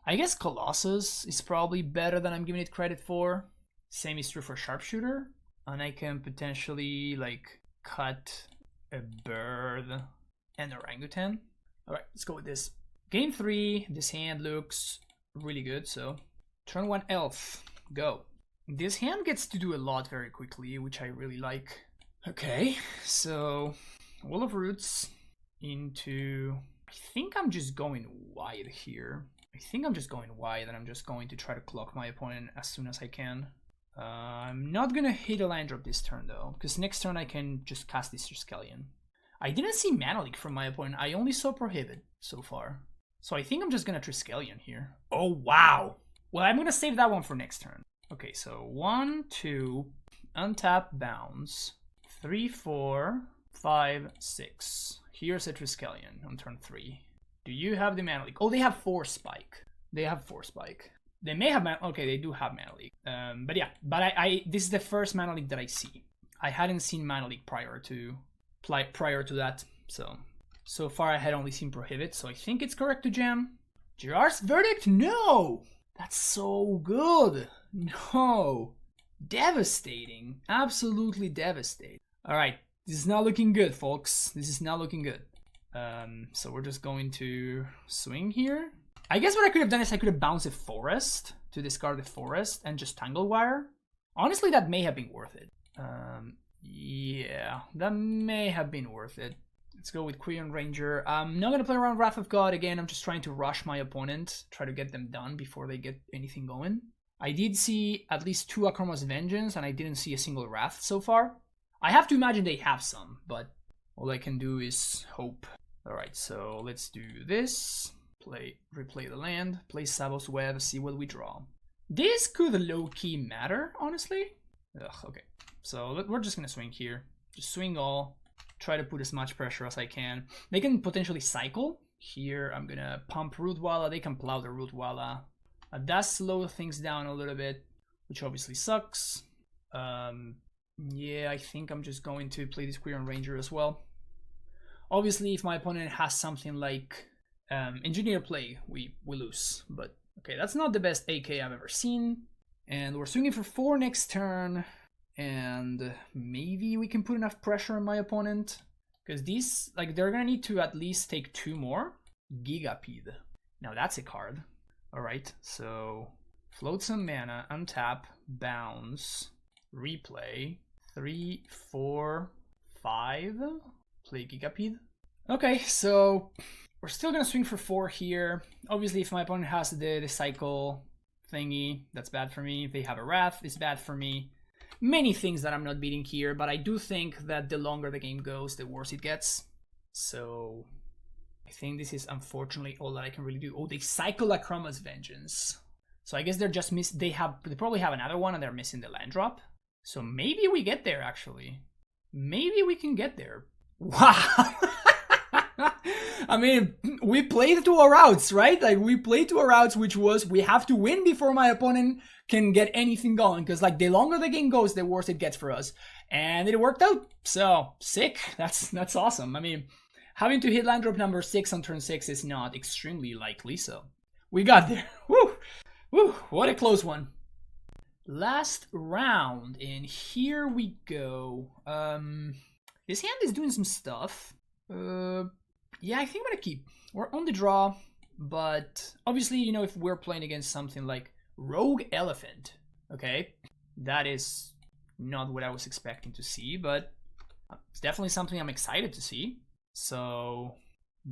I guess Colossus is probably better than I'm giving it credit for. Same is true for Sharpshooter. And I can potentially, like, cut a bird and orangutan. All right, let's go with this. Game 3, this hand looks really good, so turn 1 elf, go. This hand gets to do a lot very quickly, which I really like. Okay, so Wall of Roots into... I think I'm just going wide here. I think I'm just going wide, and I'm just going to try to clock my opponent as soon as I can. I'm not gonna hit a land drop this turn though, because next turn I can just cast this Triskelion. I didn't see Mana Leak from my opponent, I only saw Prohibit so far. So I think I'm just gonna Triskelion here. Oh wow! Well, I'm gonna save that one for next turn. Okay, so 1, 2, untap, bounce, 3, 4, 5, 6. Here's a Triskelion on turn 3. Do you have the Mana Leak? Oh, they have 4 Spike. They have 4 Spike. They may have okay, they do have Mana Leak. But yeah, but I this is the first Mana Leak that I see. I hadn't seen Mana Leak prior to that, so far I had only seen Prohibit, so I think it's correct to jam. Gerard's Verdict? No! That's so good. No. Devastating. Absolutely devastating. Alright, this is not looking good, folks. This is not looking good. So we're just going to swing here. I guess what I could have done is I could have bounced a Forest to discard the Forest and just Tangle Wire. Honestly, that may have been worth it. Yeah, that may have been worth it. Let's go with Quirion Ranger. I'm not going to play around Wrath of God again. I'm just trying to rush my opponent, try to get them done before they get anything going. I did see at least 2 Akramo's Vengeance, and I didn't see a single Wrath so far. I have to imagine they have some, but all I can do is hope. Alright, so let's do this. Replay the land, play Savos Web, see what we draw. This could low-key matter, honestly. Ugh, okay. So we're just gonna swing here. Just swing all. Try to put as much pressure as I can. They can potentially cycle. Here, I'm gonna pump Rootwalla. They can plow the Rootwalla. That does slow things down a little bit, which obviously sucks. Yeah, I think I'm just going to play this Quirion Ranger as well. Obviously, if my opponent has something like Engineer Play, we lose. But okay, that's not the best AK I've ever seen. And we're swinging for 4 next turn. And maybe we can put enough pressure on my opponent. Because these, like, they're gonna need to at least take 2 more. Gigapede. Now that's a card. Alright, so float some mana, untap, bounce, replay. 3, 4, 5. Play Gigapede. Okay, so we're still gonna swing for 4 here. Obviously, if my opponent has the cycle thingy, that's bad for me. If they have a Wrath, it's bad for me. Many things that I'm not beating here, but I do think that the longer the game goes, the worse it gets. So I think this is unfortunately all that I can really do. Oh, they cycle Akramo's Vengeance. So I guess they're just they probably have another one and they're missing the land drop. So maybe we get there actually. Maybe we can get there. Wow. I mean, we played 2 routes, right? Like, we played 2 routes, which was we have to win before my opponent can get anything going. Because, like, the longer the game goes, the worse it gets for us. And it worked out. So, sick. That's awesome. I mean, having to hit land drop number 6 on turn 6 is not extremely likely. So, we got there. Woo! Woo! What a close one. Last round. And here we go. This hand is doing some stuff. Yeah, I think I'm gonna keep. We're on the draw, but obviously, you know, if we're playing against something like Rogue Elephant, okay, that is not what I was expecting to see, but it's definitely something I'm excited to see. So,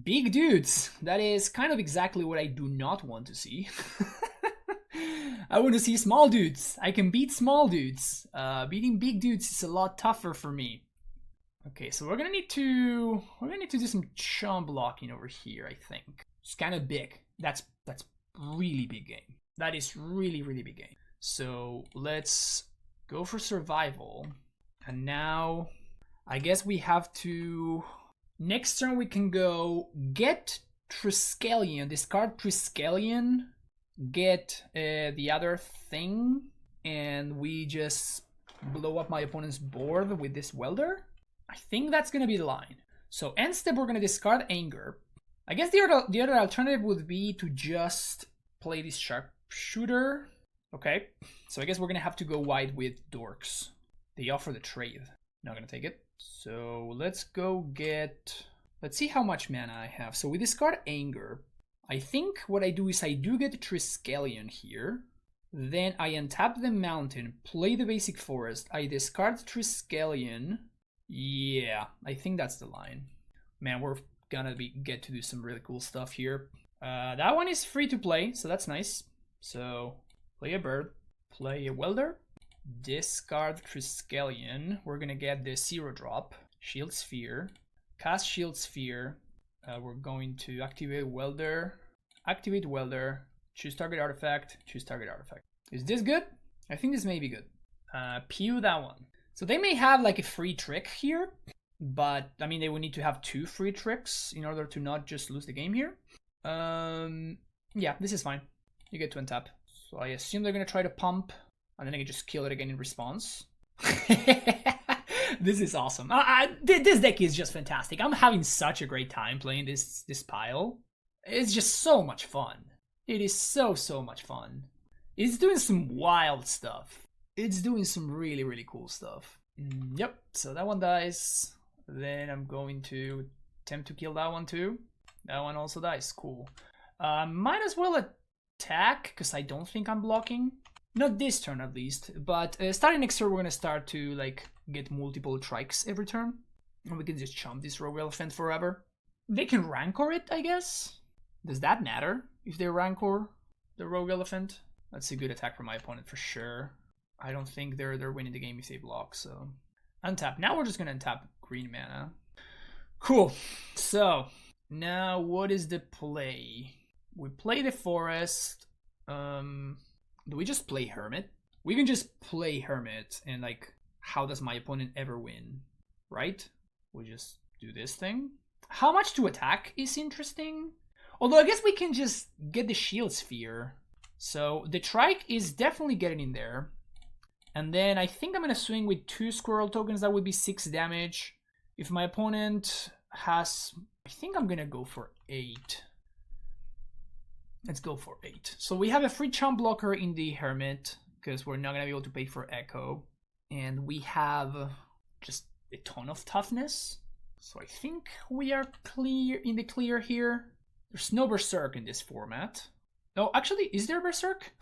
big dudes. That is kind of exactly what I do not want to see. I want to see small dudes. I can beat small dudes. Beating big dudes is a lot tougher for me. Okay, so we're gonna need to do some chum blocking over here, I think. It's kind of big. That's really big game. That is really big game. So let's go for survival. And now I guess we have to next turn we can go get Triskelion, discard Triskelion, get the other thing, and we just blow up my opponent's board with this Welder. I think that's going to be the line. So end step, we're going to discard Anger. I guess the other alternative would be to just play this Sharpshooter. Okay, so I guess we're going to have to go wide with Dorks. They offer the trade. Not going to take it. So let's go get Let's see how much mana I have. So we discard Anger. I think what I do is I do get Triskelion here. Then I untap the mountain, play the basic forest. I discard Triskelion. Yeah, I think that's the line. Man, we're gonna get to do some really cool stuff here. That one is free to play, so that's nice. So play a bird, play a Welder, discard Triskelion. We're gonna get the 0-drop, Shield Sphere, cast Shield Sphere. We're going to activate Welder, choose target artifact, choose target artifact. Is this good? I think this may be good. Pew that one. So they may have like a free trick here, but I mean they would need to have 2 free tricks in order to not just lose the game here. Yeah, this is fine. You get to untap. So I assume they're gonna try to pump, and then I can just kill it again in response. This is awesome. This deck is just fantastic. I'm having such a great time playing this pile. It's just so much fun. It is so much fun. It's doing some wild stuff. It's doing some really cool stuff. Yep, so that one dies. Then I'm going to attempt to kill that one too. That one also dies, cool. Might as well attack, because I don't think I'm blocking. Not this turn at least, but starting next turn we're gonna start to like get multiple trikes every turn. And we can just chump this rogue elephant forever. They can rancor it, I guess. Does that matter if they rancor the rogue elephant? That's a good attack for my opponent for sure. I don't think they're winning the game if they block, so. Untap. Now we're just gonna untap green mana. Cool. So, now what is the play? We play the forest. Do we just play Hermit? We can just play Hermit and like, how does my opponent ever win? Right? We just do this thing. How much to attack is interesting. Although I guess we can just get the Shield Sphere. So the Trike is definitely getting in there. And then I think I'm going to swing with 2 Squirrel tokens. That would be 6 damage. If my opponent has... I think I'm going to go for 8. Let's go for 8. So we have a free chump blocker in the Hermit, because we're not going to be able to pay for Echo. And we have just a ton of toughness. So I think we are in the clear here. There's no Berserk in this format. Oh, actually, is there Berserk?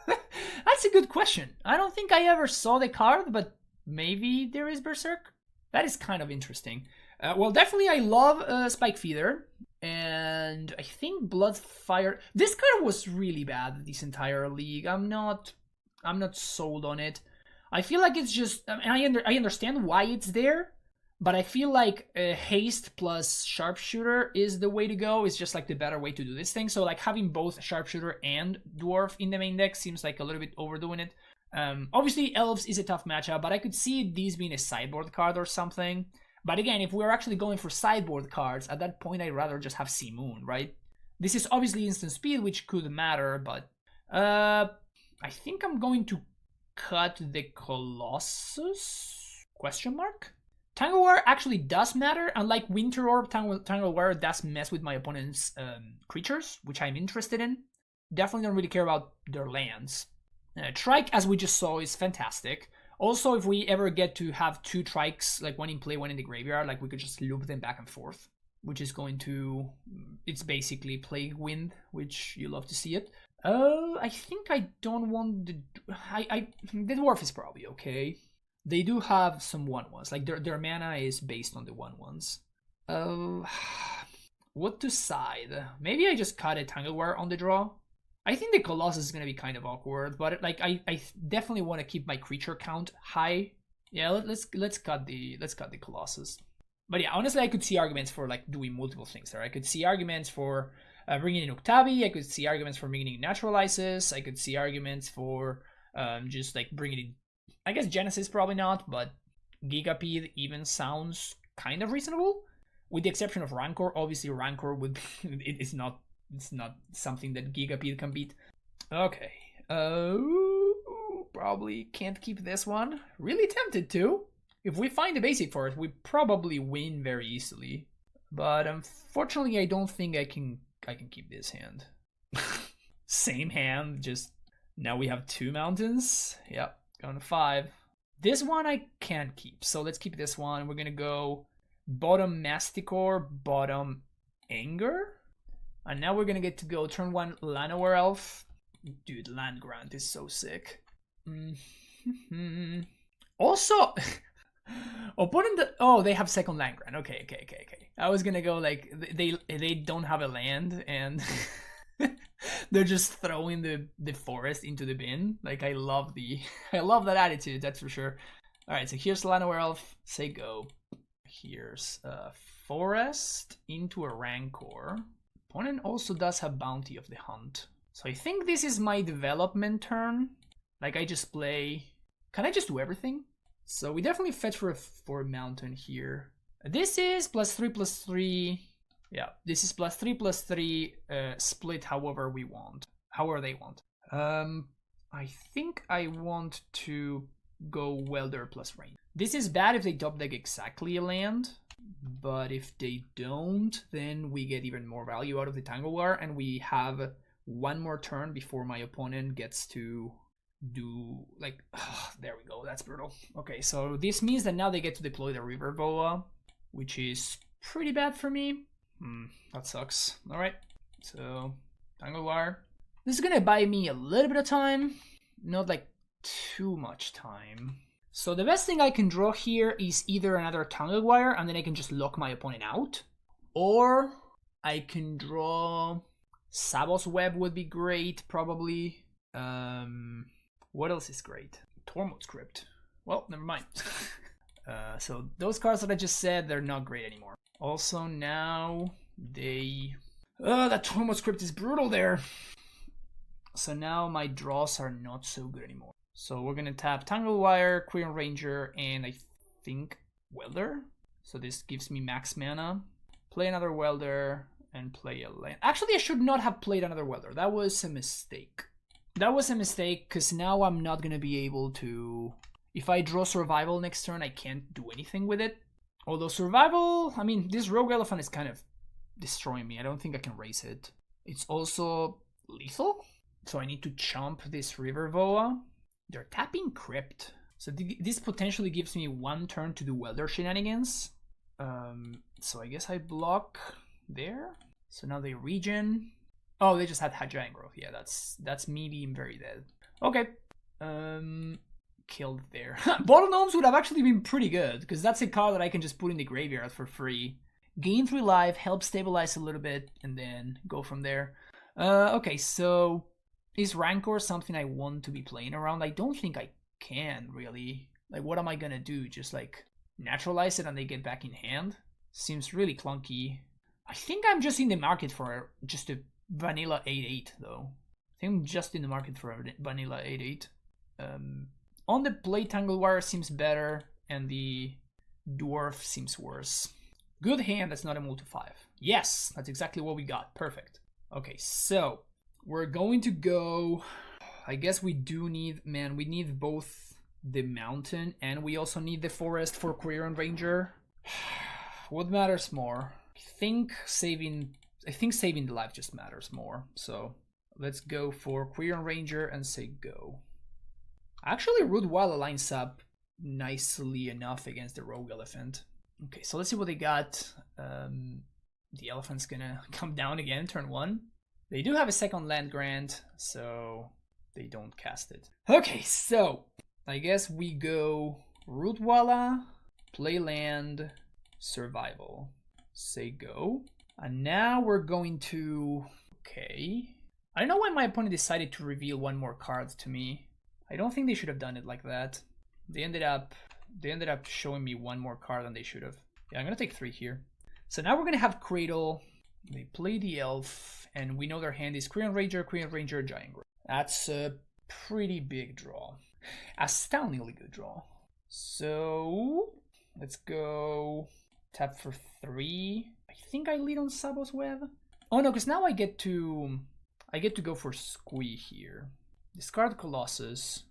That's a good question. I don't think I ever saw the card, but maybe there is Berserk. That is kind of interesting. Well, definitely I love Spike Feeder. And I think Bloodfire... This card was really bad this entire league. I'm not sold on it. I feel like it's just... I understand why it's there. But I feel like haste plus sharpshooter is the way to go. It's just like the better way to do this thing. So like having both sharpshooter and dwarf in the main deck seems like a little bit overdoing it. Obviously elves is a tough matchup, but I could see these being a sideboard card or something. But again, if we're actually going for sideboard cards, at that point I'd rather just have Sea Moon, right? This is obviously instant speed, which could matter, but I think I'm going to cut the Colossus? Question mark? Tanglewire actually does matter. Unlike Winter Orb, Tanglewire does mess with my opponent's creatures, which I'm interested in. Definitely don't really care about their lands. Trike, as we just saw, is fantastic. Also, if we ever get to have 2 Trikes, like one in play, one in the graveyard, like we could just loop them back and forth, which is going to... It's basically Plague Wind, which you love to see it. I think I don't want the... The Dwarf is probably okay. They do have some 1/1s, like their mana is based on the 1/1s. What to side? Maybe I just cut a Tanglewire on the draw. I think the Colossus is gonna be kind of awkward, but like I definitely want to keep my creature count high. Yeah, let's cut the Colossus. But yeah, honestly, I could see arguments for like doing multiple things there. I could see arguments for bringing in Octavi. I could see arguments for bringing in Naturalizes. I could see arguments for just like bringing in. I guess Genesis probably not, but Gigapede even sounds kind of reasonable, with the exception of Rancor. Obviously, Rancor would it's not something that Gigapede can beat. Okay, probably can't keep this one. Really tempted to. If we find the basic for it, we probably win very easily. But unfortunately, I don't think I can keep this hand. Same hand, just now we have 2 mountains. Yep. Going to 5. This one I can't keep, so let's keep this one. We're gonna go bottom Masticore, bottom Anger. And now we're gonna get to go turn 1 Llanowar Elf. Dude, Land Grant is so sick. Also, opponent that, oh, they have second Land Grant. Okay. I was gonna go like they don't have a land and they're just throwing the forest into the bin. Like I love that attitude, that's for sure. All right, so here's Llanowar Elf. Say go. Here's forest into a Rancor. Opponent also does have Bounty of the Hunt. So I think this is my development turn. Like I just play. Can I just do everything? So we definitely fetch for a mountain here. This is +3/+3. Yeah, this is +3/+3. Split however we want, however they want. I think I want to go Welder plus Rain. This is bad if they top deck exactly a land, but if they don't, then we get even more value out of the Tanglewater, and we have one more turn before my opponent gets to do like there we go, that's brutal. Okay, so this means that now they get to deploy the River Boa, which is pretty bad for me. That sucks. All right, so Tanglewater, this is gonna buy me a little bit of time, not like too much time. So the best thing I can draw here is either another Tanglewater and then I can just lock my opponent out, or I can draw Sabos Web would be great probably. What else is great? Tormod's Crypt. Well, never mind. So those cards that I just said, they're not great anymore. Also now they... that Tormod's Crypt is brutal there. So now my draws are not so good anymore. So we're gonna tap Tanglewater, Quirion Ranger, and I think Welder. So this gives me max mana. Play another Welder and play a land. Actually, I should not have played another Welder. That was a mistake. That was a mistake because now I'm not gonna be able to... If I draw Survival next turn, I can't do anything with it. Although Survival, I mean, this Rogue Elephant is kind of destroying me. I don't think I can raise it. It's also lethal, so I need to chomp this River Boa. They're tapping Crypt, so this potentially gives me one turn to do Welder shenanigans. So I guess I block there. So now they regen. Oh, they just had Giant Growth. Yeah, that's me being very dead. Okay. Killed there. Bottle Gnomes would have actually been pretty good, because that's a card that I can just put in the graveyard for free. Gain 3 life, help stabilize a little bit, and then go from there. Okay, so is Rancor something I want to be playing around? I don't think I can, really. Like, what am I gonna do? Just, like, naturalize it and they get back in hand? Seems really clunky. I think I'm just in the market for just a vanilla 8/8, though. I think I'm just in the market for a vanilla 8/8. On the play, Tanglewater seems better, and the Dwarf seems worse. Good hand, that's not a multi-5. Yes, that's exactly what we got. Perfect. Okay, so we're going to go... I guess we do need... Man, we need both the mountain, and we also need the forest for Quirion Ranger. What matters more? I think saving the life just matters more. So let's go for Quirion Ranger and say go. Actually, Rootwalla lines up nicely enough against the Rogue Elephant. Okay, so let's see what they got. The Elephant's gonna come down again, turn 1. They do have a second land grant, so they don't cast it. Okay, so I guess we go Rootwalla, play land, survival, say go. And now we're going to... Okay. I don't know why my opponent decided to reveal one more card to me. I don't think they should have done it like that. They ended up showing me one more card than they should have. Yeah, I'm gonna take 3 here. So now we're gonna have Cradle. They play the Elf, and we know their hand is Quirion Ranger, Giant Growth. That's a pretty big draw. Astoundingly good draw. So let's go tap for 3. I think I lead on Sabos Web. Oh no, because now I get to go for Squee here. Discard Colossus,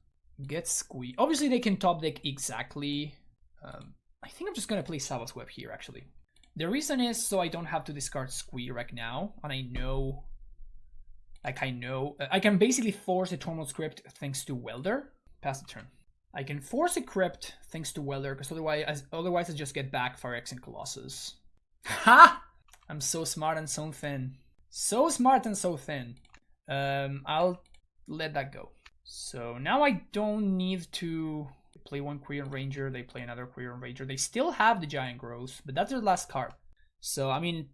get Squee. Obviously they can top deck exactly. I think I'm just gonna play Sabos Web here actually. The reason is so I don't have to discard Squee right now, and I know I can basically force a Tormod's Crypt thanks to Welder. Pass the turn. I can force a crypt thanks to Welder, because otherwise I just get back Phyrex and Colossus. Ha! I'm so smart and so thin. So smart and so thin. I'll let that go. So now I don't need to play one Quirion Ranger, they play another Quirion Ranger. They still have the Giant Growth, but that's their last card. So, I mean,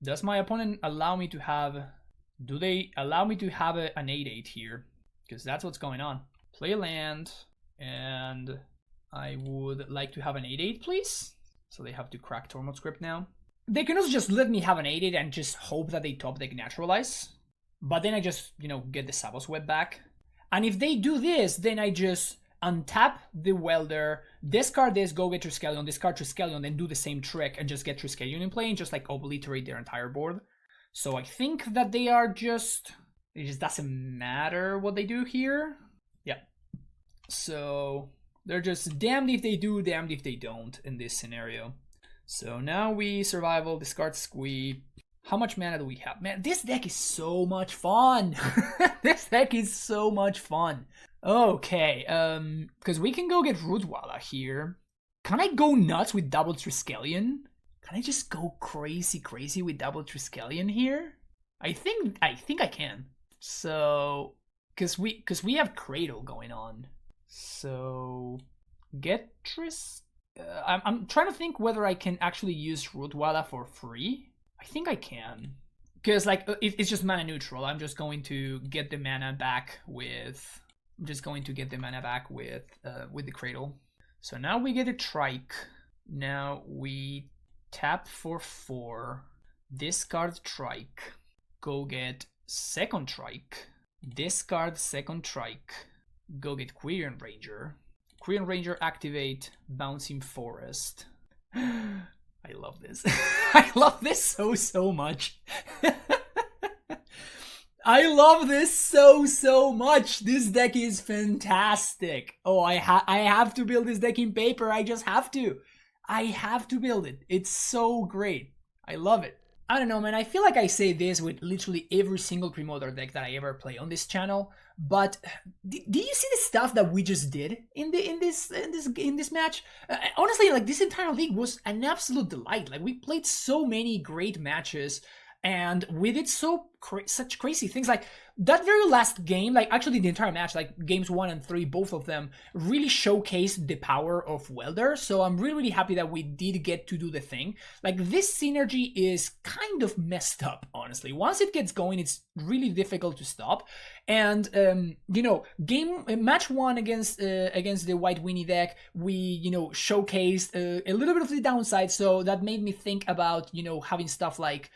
does my opponent allow me to have... Do they allow me to have an 8-8 here? Because that's what's going on. Play a land, and I would like to have an 8-8, please. So they have to crack Tormod's Crypt now. They can also just let me have an 8-8 and just hope that they top deck Naturalize. But then I just, you know, get the Savos Web back. And if they do this, then I just untap the Welder, discard this, go get Triskelion, discard Triskelion, then do the same trick and just get Triskelion in play and just like obliterate their entire board. So I think that they are just... It just doesn't matter what they do here. Yeah. So they're just damned if they do, damned if they don't in this scenario. So now we survival, discard Squee. How much mana do we have? Man, this deck is so much fun. This deck is so much fun. Okay, because we can go get Rootwalla here. Can I go nuts with double Triskelion? Can I just go crazy with double Triskelion here? I think I can. So, because we have Cradle going on. So, get I'm trying to think whether I can actually use Rootwalla for free. I think I can. Because, like, it's just mana neutral. I'm just going to get the mana back with... I'm just going to get the mana back with the Cradle. So now we get a Trike. Now we tap for 4. Discard Trike. Go get second Trike. Discard second Trike. Go get Quirion Ranger. Quirion Ranger activate Bouncing Forest. I love this. I love this so much. I love this so much. This deck is fantastic. Oh, I have to build this deck in paper. I just have to. I have to build it. It's so great. I love it. I don't know, man. I feel like I say this with literally every single Premodern deck that I ever play on this channel. But do you see the stuff that we just did in this match? Honestly, like, this entire league was an absolute delight. Like, we played so many great matches. And we did such crazy things. Like, that very last game, like, actually the entire match, like games 1 and 3, both of them really showcased the power of Welder. So I'm really happy that we did get to do the thing. Like, this synergy is kind of messed up, honestly. Once it gets going, it's really difficult to stop. And you know, match 1 against the white Weenie deck, we, you know, showcased a little bit of the downside. So that made me think about, you know, having stuff like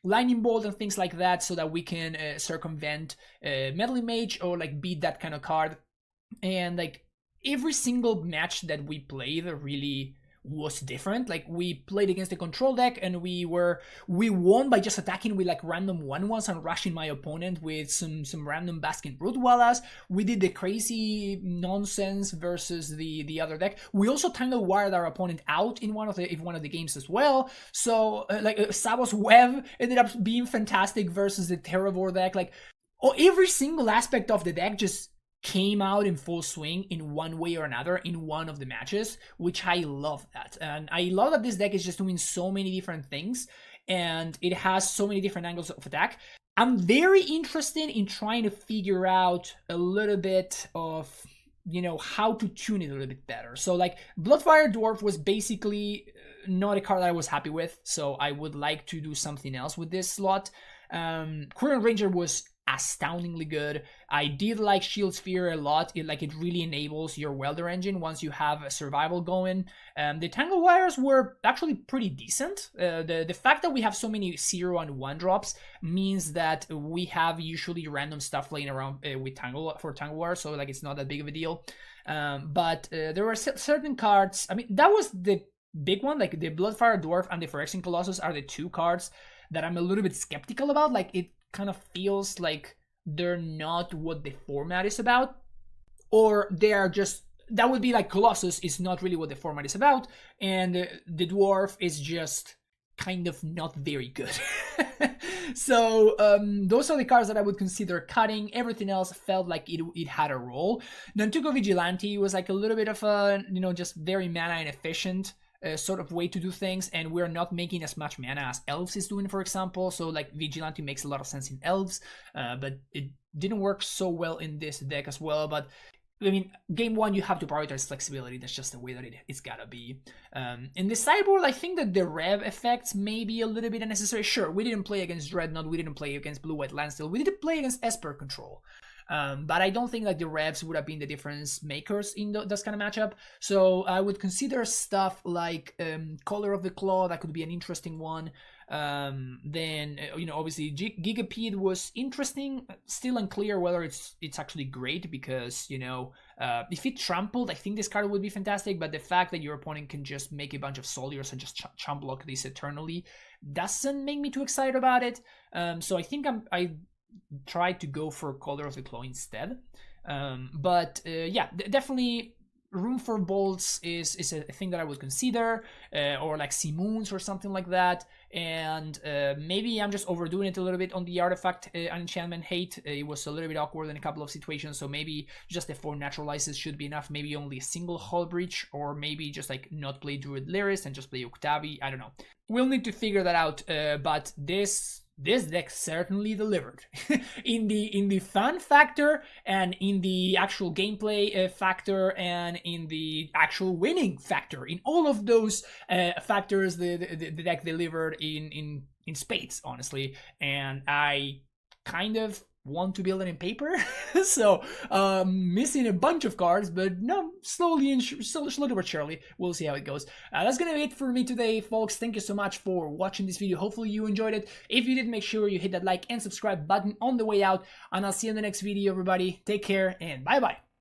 lightning bolt and things like that, so that we can circumvent meddling mage or like beat that kind of card. And like every single match that we played really was different. Like, we played against the control deck and we won by just attacking with like random 1/1s and rushing my opponent with some random Basking Rootwallas. We did the crazy nonsense versus the other deck. We also Tangle Wired our opponent out in one of the games as well. So like Savos Web ended up being fantastic versus the Terravore deck. Like, every single aspect of the deck just came out in full swing in one way or another in one of the matches, which I love that. And I love that this deck is just doing so many different things and it has so many different angles of attack. I'm very interested in trying to figure out a little bit of, you know, how to tune it a little bit better. So like Bloodfire Dwarf was basically not a card that I was happy with, so I would like to do something else with this slot. Quirion Ranger was astoundingly good. I did like Shield Sphere a lot. It really enables your Welder engine once you have a survival going. The Tangle Wires were actually pretty decent. The fact that we have so many 0 and 1 drops means that we have usually random stuff laying around with Tangle Wire, so like it's not that big of a deal. But there were certain cards. I mean, that was the big one. Like the Bloodfire Dwarf and the Phyrexian Colossus are the 2 cards that I'm a little bit skeptical about. Like, it kind of feels like they're not what the format is about, or they are just, that would be like Colossus is not really what the format is about, and the Dwarf is just kind of not very good. So those are the cards that I would consider cutting. Everything else felt like it had a role. Nantuko Vigilante was like a little bit of a, just very mana inefficient sort of way to do things, and we're not making as much mana as Elves is doing, for example. So like Vigilante makes a lot of sense in Elves, but it didn't work so well in this deck as well. But I mean, game one, you have to prioritize flexibility. That's just the way that it's gotta be. In the sideboard, I think that the rev effects may be a little bit unnecessary. Sure, we didn't play against Dreadnought, we didn't play against Blue-White Landstill, we didn't play against Esper Control. But I don't think like the revs would have been the difference makers in this kind of matchup. So I would consider stuff like Color of the Claw. That could be an interesting one. Then obviously Gigapede was interesting. Still unclear whether it's actually great, because if it trampled, I think this card would be fantastic. But the fact that your opponent can just make a bunch of Soliers and just chump block this eternally doesn't make me too excited about it. So I think I tried to go for Color of the Claw instead. But yeah, definitely Room for Bolts is a thing that I would consider, or like Simoons or something like that. And maybe I'm just overdoing it a little bit on the artifact enchantment hate. It was a little bit awkward in a couple of situations, so maybe just the 4 naturalizes should be enough. Maybe only a single Hull Breach, or maybe just like not play Druid Lyris and just play Octavi. I don't know. We'll need to figure that out, but this deck certainly delivered in the fun factor, and in the actual gameplay factor, and in the actual winning factor. In all of those factors, the deck delivered in spades, honestly. And I kind of want to build it in paper. So missing a bunch of cards, but no, slowly but surely we'll see how it goes. That's gonna be it for me today, folks. Thank you so much for watching this video. Hopefully you enjoyed it. If you did, make sure you hit that like and subscribe button on the way out, and I'll see you in the next video, everybody. Take care and bye bye.